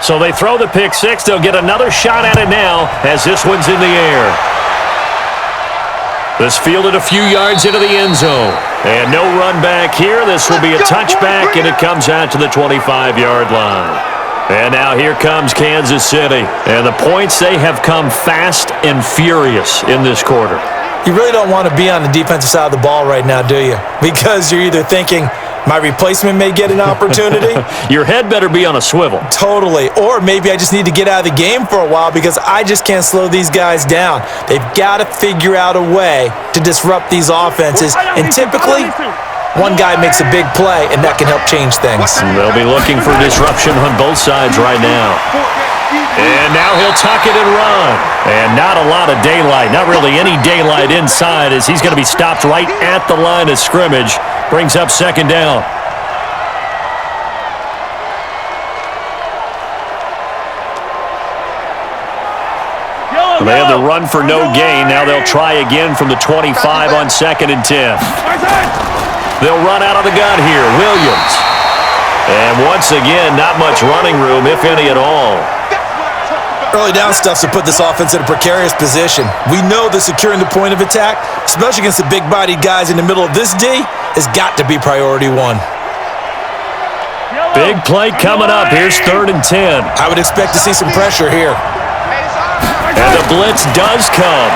So they throw the pick six. They'll get another shot at it now as this one's in the air. This fielded a few yards into the end zone. And no run back here. This will be a touchback, and it comes out to the 25-yard line. And now here comes Kansas City. And the points, they have come fast and furious in this quarter. You really don't want to be on the defensive side of the ball right now, do you? Because you're either thinking, my replacement may get an opportunity. Your head better be on a swivel. Totally. Or maybe I just need to get out of the game for a while because I just can't slow these guys down. They've got to figure out a way to disrupt these offenses. And typically, one guy makes a big play, and that can help change things. And they'll be looking for disruption on both sides right now. And now he'll tuck it and run. And not a lot of daylight, not really any daylight inside as he's going to be stopped right at the line of scrimmage. Brings up second down. They had the run for no gain. Now they'll try again from the 25 on 2nd and 10. They'll run out of the gun here. Williams. And once again, not much running room, if any at all. Early down stuffs to put this offense in a precarious position. We know that securing the point of attack, especially against the big-bodied guys in the middle of this D, has got to be priority one. Big play coming up. Here's 3rd and 10. I would expect to see some pressure here. And the blitz does come.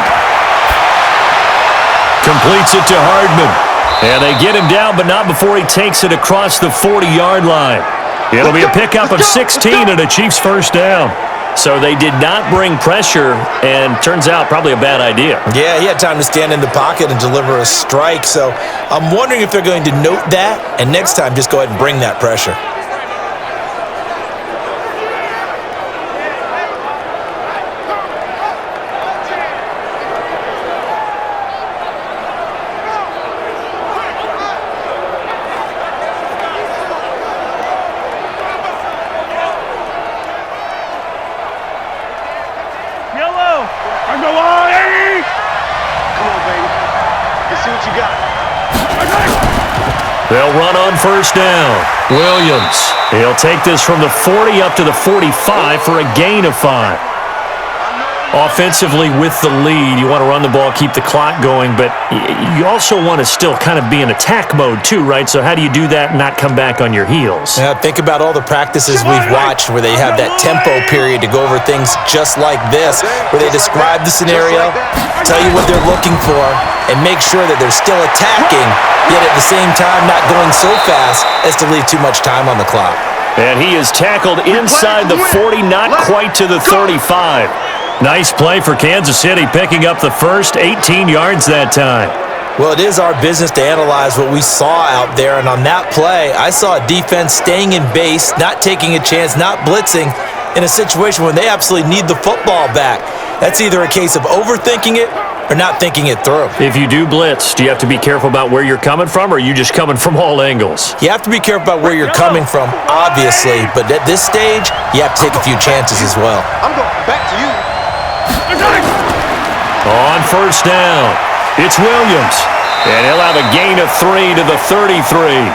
Completes it to Hardman. And they get him down, but not before he takes it across the 40-yard line. It'll be a pickup of 16 and a Chiefs first down. So they did not bring pressure, and turns out probably a bad idea. Yeah, he had time to stand in the pocket and deliver a strike. So I'm wondering if they're going to note that, and next time just go ahead and bring that pressure. They'll run on first down. Williams. He'll take this from the 40 up to the 45 for a gain of 5. Offensively with the lead, you want to run the ball, keep the clock going, but you also want to still kind of be in attack mode too, right? So how do you do that and not come back on your heels? Yeah, think about all the practices we've watched where they have that tempo period to go over things just like this, where they describe the scenario, tell you what they're looking for, and make sure that they're still attacking, yet at the same time not going so fast as to leave too much time on the clock. And he is tackled inside the 40, not quite to the 35. Nice play for Kansas City, picking up the first 18 yards that time. Well, it is our business to analyze what we saw out there, and on that play, I saw a defense staying in base, not taking a chance, not blitzing, in a situation when they absolutely need the football back. That's either a case of overthinking it or not thinking it through. If you do blitz, do you have to be careful about where you're coming from, or are you just coming from all angles? You have to be careful about where you're coming from, obviously, but at this stage, you have to take a few chances as well. I'm going back to you. On first down, it's Williams, and he'll have a gain of 3 to the 33.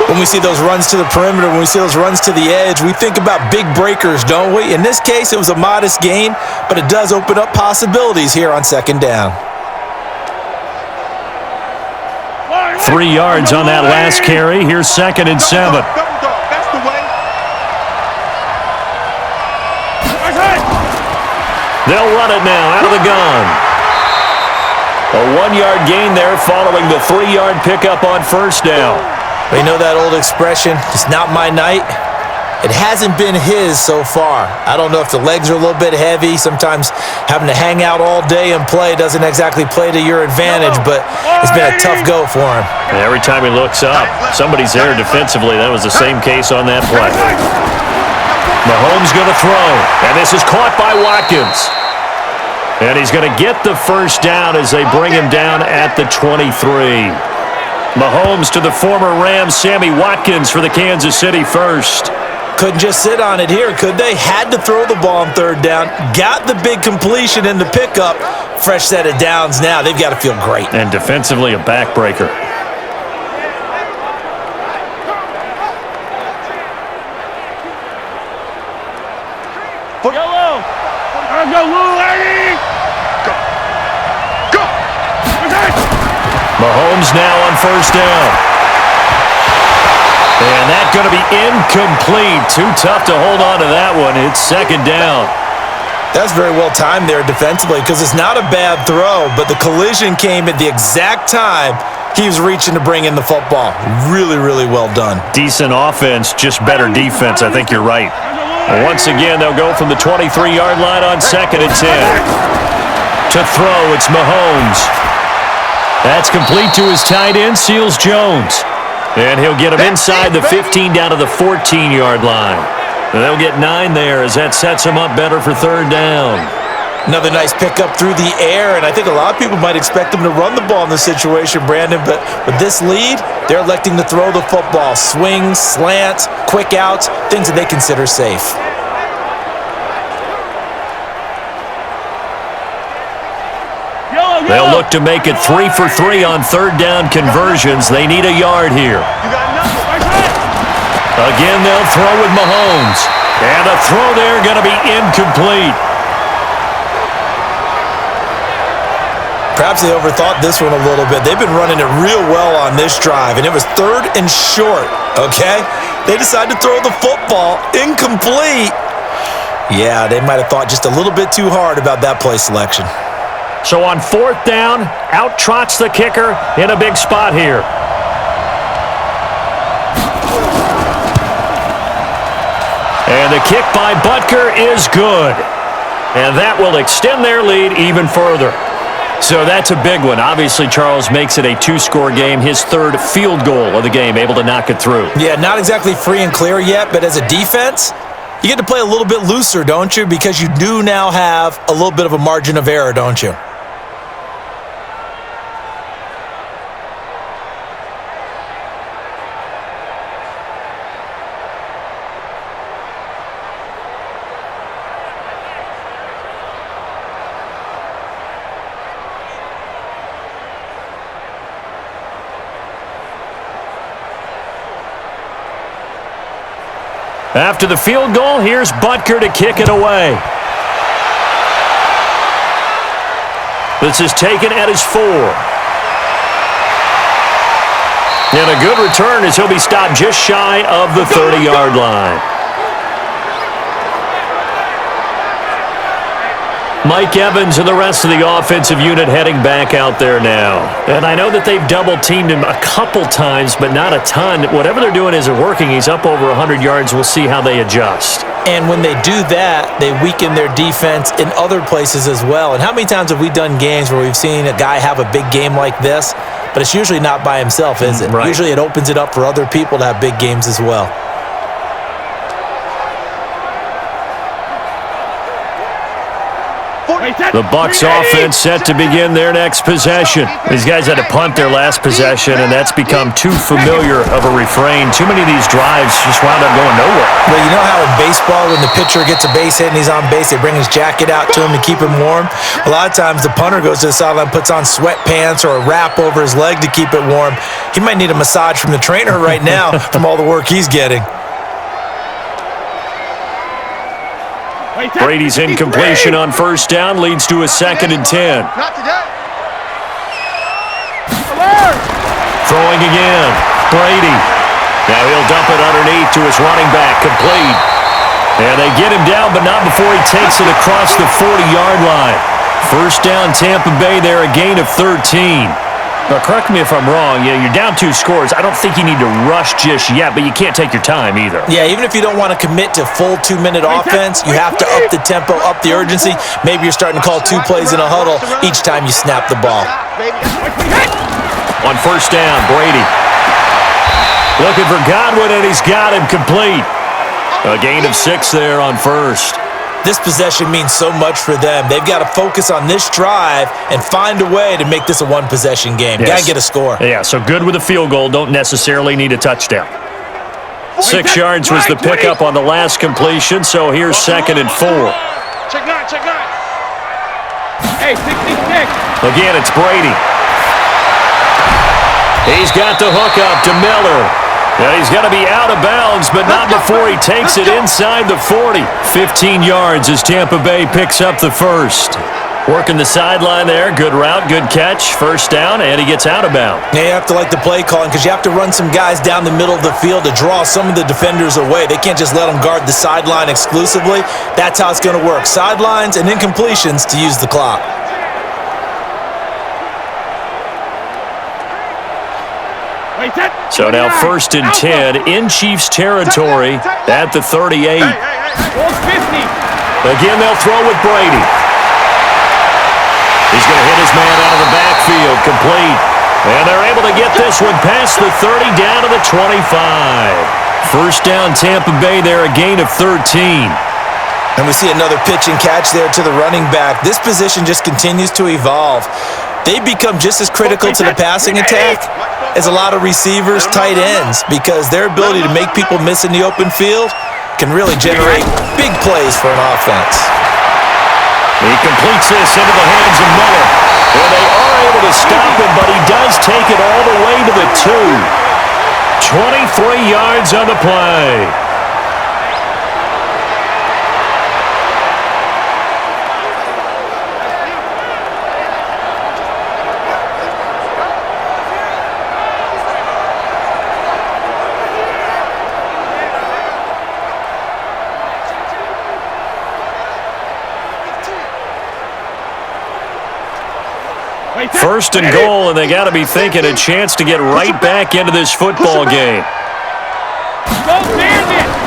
When we see those runs to the perimeter, when we see those runs to the edge, we think about big breakers, don't we? In this case, it was a modest gain, but it does open up possibilities here on second down. 3 yards on that last carry. Here's 2nd and 7. They'll run it now out of the gun. A 1-yard gain there following the 3-yard pickup on first down. We know that old expression, it's not my night. It hasn't been his so far. I don't know if the legs are a little bit heavy. Sometimes having to hang out all day and play doesn't exactly play to your advantage, but it's been a tough go for him. And every time he looks up, somebody's there defensively. That was the same case on that play. Mahomes going to throw, and this is caught by Watkins. And he's going to get the first down as they bring him down at the 23. Mahomes to the former Rams, Sammy Watkins for the Kansas City first. Couldn't just sit on it here, could they? Had to throw the ball on third down. Got the big completion in the pickup. Fresh set of downs now. They've got to feel great. And defensively, a backbreaker. Yellow! Go, Lou, lady! Go! Mahomes now on first down. And that's going to be incomplete. Too tough to hold on to that one. It's second down. That's very well timed there defensively because it's not a bad throw, but the collision came at the exact time he was reaching to bring in the football. Really, really well done. Decent offense, just better defense. I think you're right. Once again, they'll go from the 23-yard line on 2nd and 10. To throw, it's Mahomes. That's complete to his tight end, Seals Jones. And he'll get him inside the 15 down to the 14-yard line. And they'll get 9 there as that sets him up better for third down. Another nice pickup through the air, and I think a lot of people might expect them to run the ball in this situation, Brandon, but with this lead, they're electing to throw the football. Swings, slants, quick outs, things that they consider safe. They'll look to make it 3 for 3 on third down conversions. They need a yard here. Again, they'll throw with Mahomes. And the throw there going to be incomplete. Perhaps they overthought this one a little bit. They've been running it real well on this drive, and it was 3rd and short, okay? They decided to throw the football incomplete. Yeah, they might have thought just a little bit too hard about that play selection. So on 4th down, out trots the kicker in a big spot here. And the kick by Butker is good. And that will extend their lead even further. So that's a big one. Obviously, Charles makes it a 2-score game. His 3rd field goal of the game, able to knock it through. Yeah, not exactly free and clear yet, but as a defense, you get to play a little bit looser, don't you? Because you do now have a little bit of a margin of error, don't you? After the field goal, here's Butker to kick it away. This is taken at his 4. And a good return as he'll be stopped just shy of the 30-yard line. Mike Evans and the rest of the offensive unit heading back out there now. And I know that they've double-teamed him a couple times, but not a ton. Whatever they're doing isn't working. He's up over 100 yards. We'll see how they adjust. And when they do that, they weaken their defense in other places as well. And how many times have we done games where we've seen a guy have a big game like this, but it's usually not by himself, is it? Right. Usually it opens it up for other people to have big games as well. The Bucs offense set to begin their next possession. These guys had to punt their last possession, and that's become too familiar of a refrain. Too many of these drives just wound up going nowhere. Well, you know how in baseball, when the pitcher gets a base hit and he's on base, they bring his jacket out to him to keep him warm? A lot of times the punter goes to the sideline, puts on sweatpants or a wrap over his leg to keep it warm. He might need a massage from the trainer right now from all the work he's getting. Brady's incompletion on 1st down leads to a 2nd and 10. Not today. Throwing again. Brady. Now he'll dump it underneath to his running back. Complete. And they get him down, but not before he takes it across the 40-yard line. 1st down, Tampa Bay there, a gain of 13. Now, correct me if I'm wrong. Yeah, you're down 2 scores. I don't think you need to rush just yet, but you can't take your time either. Yeah, even if you don't want to commit to full 2-minute offense, you have to up the tempo, up the urgency. Maybe you're starting to call 2 plays in a huddle each time you snap the ball. On 1st down, Brady. Looking for Godwin, and he's got him complete. A gain of 6 there on 1st. This possession means so much for them. They've got to focus on this drive and find a way to make this a one-possession game. Yes. Got to get a score. Yeah, so good with a field goal. Don't necessarily need a touchdown. 6 yards was the pickup on the last completion, so here's 2nd and 4. Check 9, check 9. Hey, 66. Again, it's Brady. He's got the hook up to Miller. Yeah, he's going to be out of bounds, but not before he takes it inside the 40. 15 yards as Tampa Bay picks up the 1st. Working the sideline there. Good route, good catch. 1st down, and he gets out of bounds. Yeah, you have to like the play calling because you have to run some guys down the middle of the field to draw some of the defenders away. They can't just let them guard the sideline exclusively. That's how it's going to work. Sidelines and incompletions to use the clock. So now 1st and 10 in Chiefs territory at the 38. Again, they'll throw with Brady. He's going to hit his man out of the backfield, complete. And they're able to get this one past the 30 down to the 25. 1st down, Tampa Bay there, a gain of 13. And we see another pitch and catch there to the running back. This position just continues to evolve. They become just as critical to the passing attack as a lot of receivers, tight ends, because their ability to make people miss in the open field can really generate big plays for an offense. He completes this into the hands of Miller. And they are able to stop him, but he does take it all the way to the 2. 23 yards on the play. First and goal, and they got to be thinking a chance to get right back into this football game.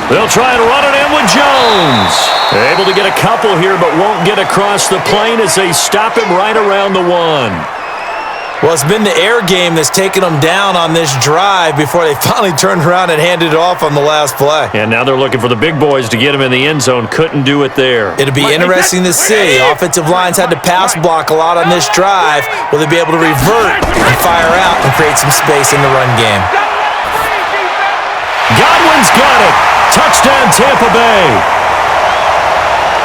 They'll try and run it in with Jones. They're able to get a couple here, but won't get across the plane as they stop him right around the 1. Well, it's been the air game that's taken them down on this drive before they finally turned around and handed it off on the last play. And now they're looking for the big boys to get him in the end zone. Couldn't do it there. It'll be interesting to see. Offensive lines had to pass block a lot on this drive. Will they be able to revert and fire out and create some space in the run game? Godwin's got it. Touchdown, Tampa Bay.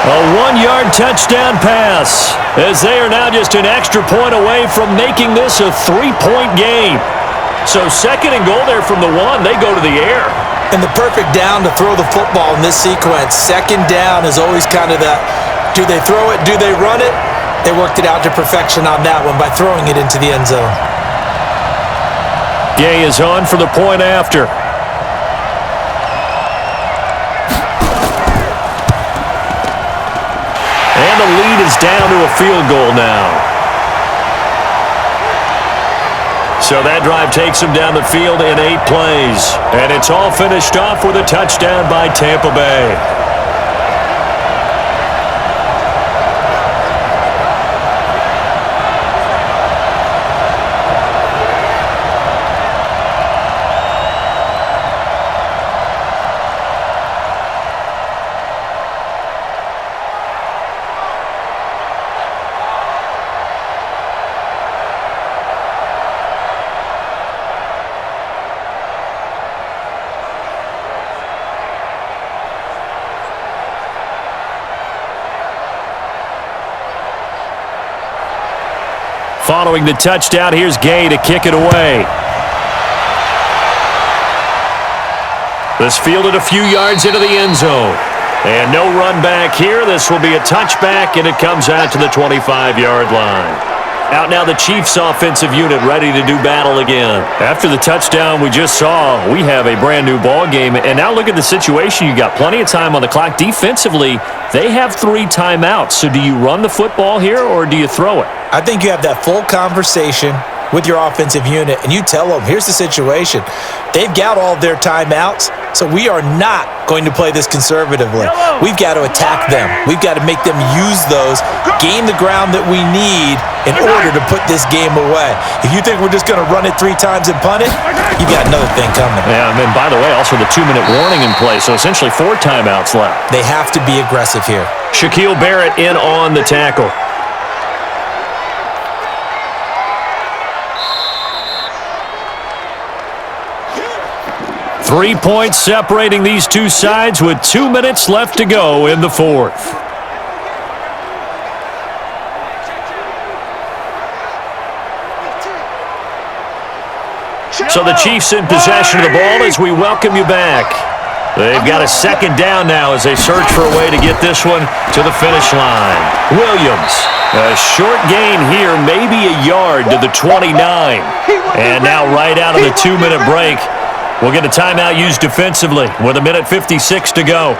A 1-yard touchdown pass, as they are now just an extra point away from making this a 3-point game. So second and goal there from the 1. They go to the air. And the perfect down to throw the football in this sequence. Second down is always kind of that, do they throw it, do they run it? They worked it out to perfection on that one by throwing it into the end zone. Gay is on for the point after. And the lead is down to a field goal now. So that drive takes them down the field in 8 plays. And it's all finished off with a touchdown by Tampa Bay. Following the touchdown, here's Gay to kick it away. This fielded a few yards into the end zone. And no run back here. This will be a touchback, and it comes out to the 25-yard line. Out now the Chiefs offensive unit ready to do battle again. After the touchdown we just saw, we have a brand new ball game. And now look at the situation. You got plenty of time on the clock. Defensively, they have 3 timeouts. So do you run the football here or do you throw it? I think you have that full conversation with your offensive unit, and you tell them, here's the situation. They've got all their timeouts, so we are not going to play this conservatively. We've got to attack them. We've got to make them use those, gain the ground that we need in order to put this game away. If you think we're just going to run it 3 times and punt it, you've got another thing coming. Yeah, and then, by the way, also the 2-minute warning in play, so essentially 4 timeouts left. They have to be aggressive here. Shaquille Barrett in on the tackle. 3 points separating these two sides with 2 minutes left to go in the 4th. So the Chiefs in possession of the ball as we welcome you back. They've got a 2nd down now as they search for a way to get this one to the finish line. Williams, a short gain here, maybe a yard to the 29. And now right out of the 2-minute break, we'll get a timeout used defensively with 1:56 to go.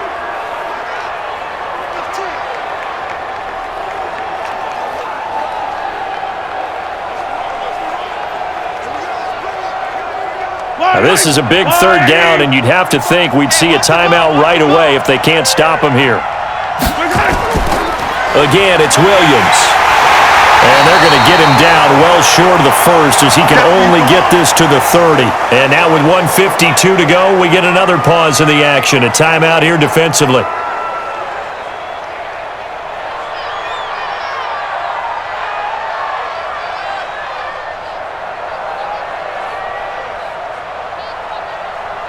Now this is a big 3rd down, and you'd have to think we'd see a timeout right away if they can't stop him here. Again, it's Williams. And they're going to get him down well short of the 1st as he can only get this to the 30. And now with 1:52 to go, we get another pause in the action. A timeout here defensively.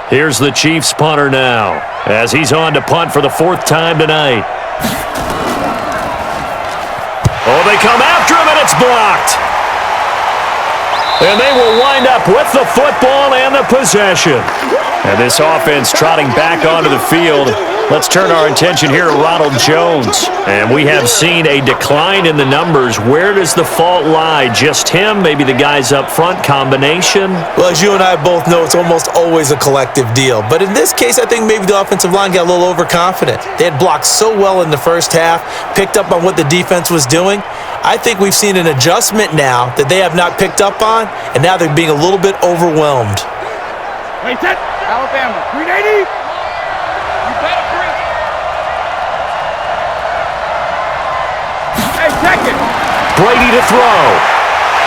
Here's the Chiefs punter now as he's on to punt for the 4th time tonight. Oh, they come after him, and a It's blocked. And they will wind up with the football and the possession. And this offense trotting back onto the field. Let's turn our attention here to Ronald Jones. And we have seen a decline in the numbers. Where does the fault lie? Just him? Maybe the guys up front? Combination? Well, as you and I both know, it's almost always a collective deal. But in this case, I think maybe the offensive line got a little overconfident. They had blocked so well in the first half, picked up on what the defense was doing. I think we've seen an adjustment now that they have not picked up on, and now they're being a little bit overwhelmed. Hey, set. Alabama, 380. You better bring it. Hey, check it. Brady to throw.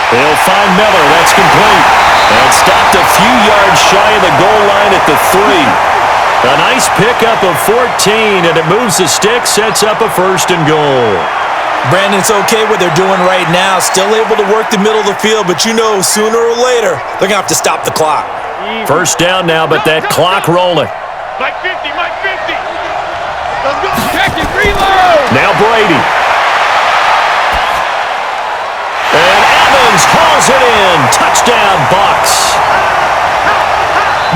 They'll find Miller. That's complete. And stopped a few yards shy of the goal line at the 3. A nice pickup of 14, and it moves the stick, sets up a 1st and goal. Brandon, it's okay what they're doing right now. Still able to work the middle of the field, but you know sooner or later they're going to have to stop the clock. 1st down now, but that clock rolling. Mike 50, Mike 50. Let's go. Check it, reload. Now Brady. And Evans hauls it in. Touchdown, Bucks.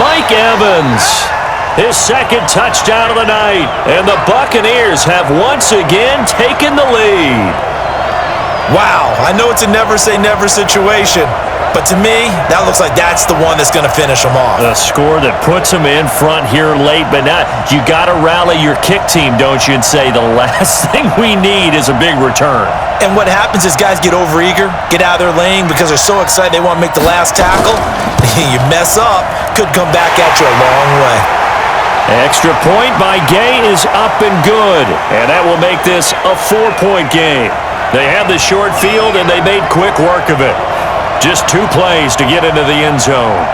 Mike Evans. His 2nd touchdown of the night. And the Buccaneers have once again taken the lead. Wow, I know it's a never-say-never situation, but to me, that looks like that's the one that's going to finish them off. A score that puts them in front here late, but now you got to rally your kick team, don't you, and say the last thing we need is a big return. And what happens is guys get overeager, get out of their lane because they're so excited they want to make the last tackle. You mess up, could come back at you a long way. Extra point by Gay is up and good, and that will make this a 4-point game. They had the short field, and they made quick work of it. Just 2 plays to get into the end zone.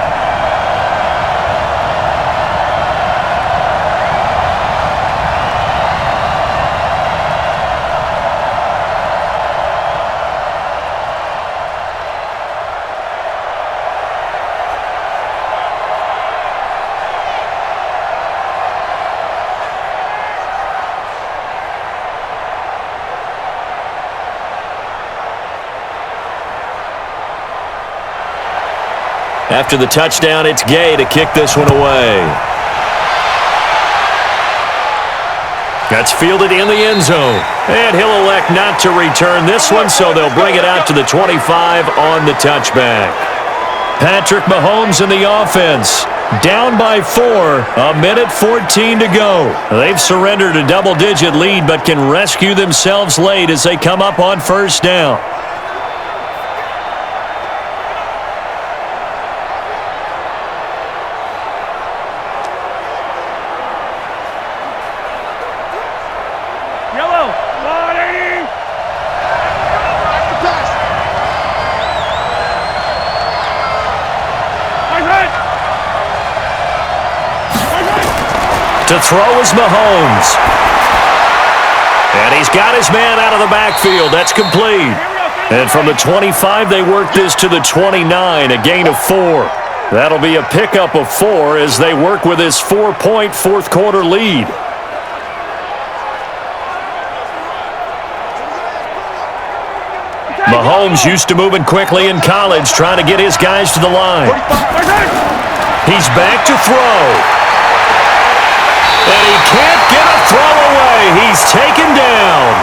After the touchdown, it's Gay to kick this one away. That's fielded in the end zone. And he'll elect not to return this one, so they'll bring it out to the 25 on the touchback. Patrick Mahomes in the offense. Down by 4, 1:14 to go. They've surrendered a double-digit lead, but can rescue themselves late as they come up on 1st down. To throw is Mahomes. And he's got his man out of the backfield. That's complete. And from the 25, they work this to the 29, a gain of 4. That'll be a pickup of 4 as they work with his 4-point 4th-quarter lead. Mahomes used to moving quickly in college, trying to get his guys to the line. He's back to throw. And he can't get a throw away. He's taken down.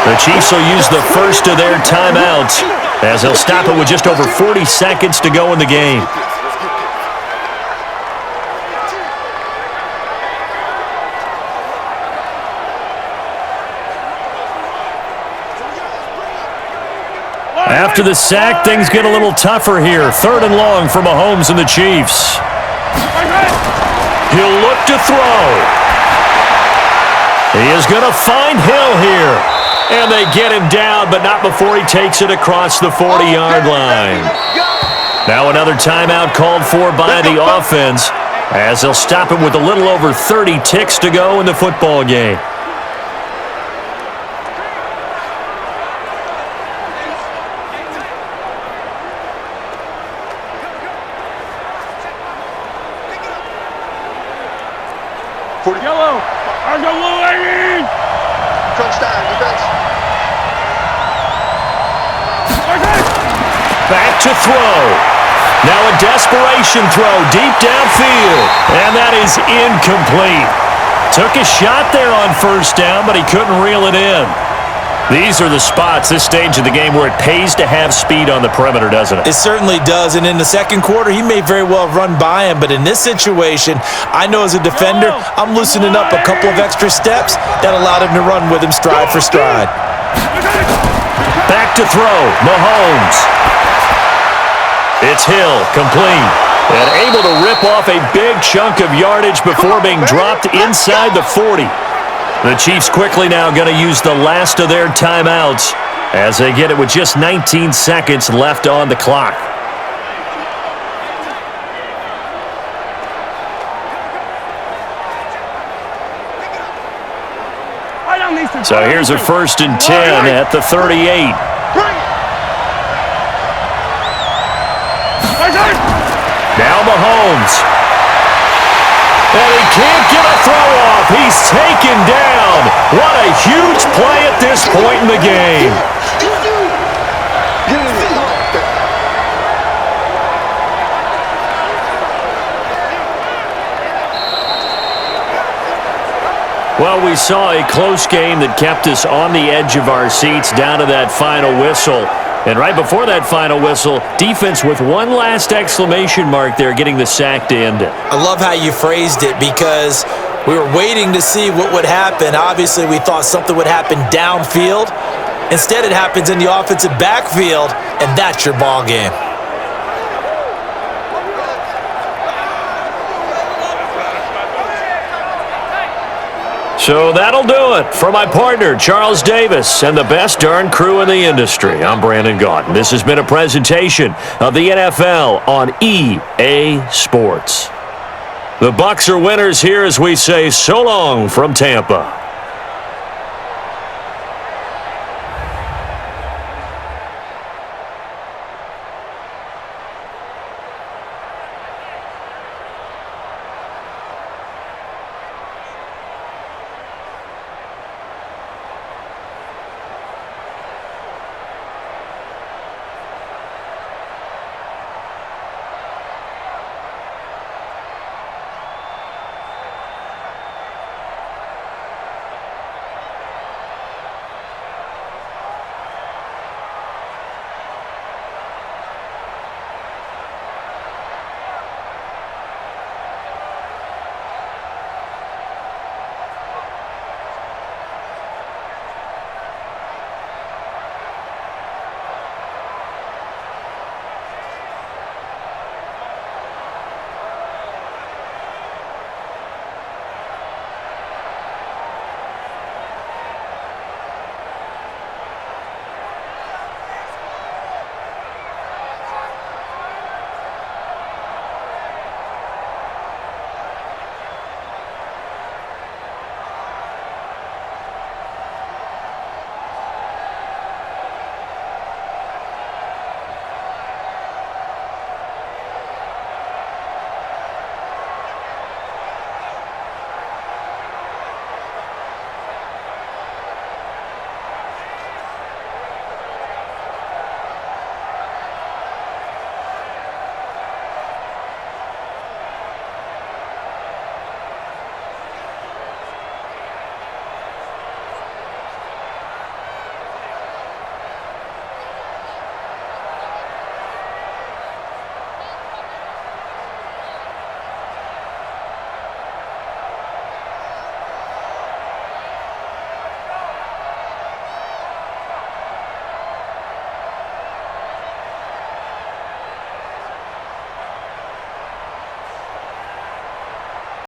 The Chiefs will use the first of their timeouts as they'll stop it with just over 40 seconds to go in the game. After the sack, things get a little tougher here. 3rd and long for Mahomes and the Chiefs. He'll look to throw. He is going to find Hill here. And they get him down, but not before he takes it across the 40-yard line. Now another timeout called for by the offense as they'll stop it with a little over 30 ticks to go in the football game. Yellow. Touchdown, defense. back to throw. Now a desperation throw deep downfield, and that is incomplete. Took a shot there on first down, but he couldn't reel it in. These are the spots, this stage of the game, where it pays to have speed on the perimeter, doesn't it? It certainly does, and in the second quarter, he may very well run by him, but in this situation, I know as a defender, I'm loosening up a couple of extra steps that allowed him to run with him stride for stride. Back to throw, Mahomes. It's Hill, complete, and able to rip off a big chunk of yardage before being dropped inside the 40. The Chiefs quickly now going to use the last of their timeouts as they get it with just 19 seconds left on the clock. So here's a 1st and 10 at the 38. Now Mahomes. And he can't get a throw off. He's taken down. What a huge play at this point in the game. Well, we saw a close game that kept us on the edge of our seats down to that final whistle. And right before that final whistle, defense with one last exclamation mark there, getting the sack to end it. I love how you phrased it because we were waiting to see what would happen. Obviously, we thought something would happen downfield. Instead, it happens in the offensive backfield, and that's your ball game. So that'll do it for my partner, Charles Davis, and the best darn crew in the industry. I'm Brandon Gaudin. This has been a presentation of the NFL on EA Sports. The Bucs are winners here as we say so long from Tampa.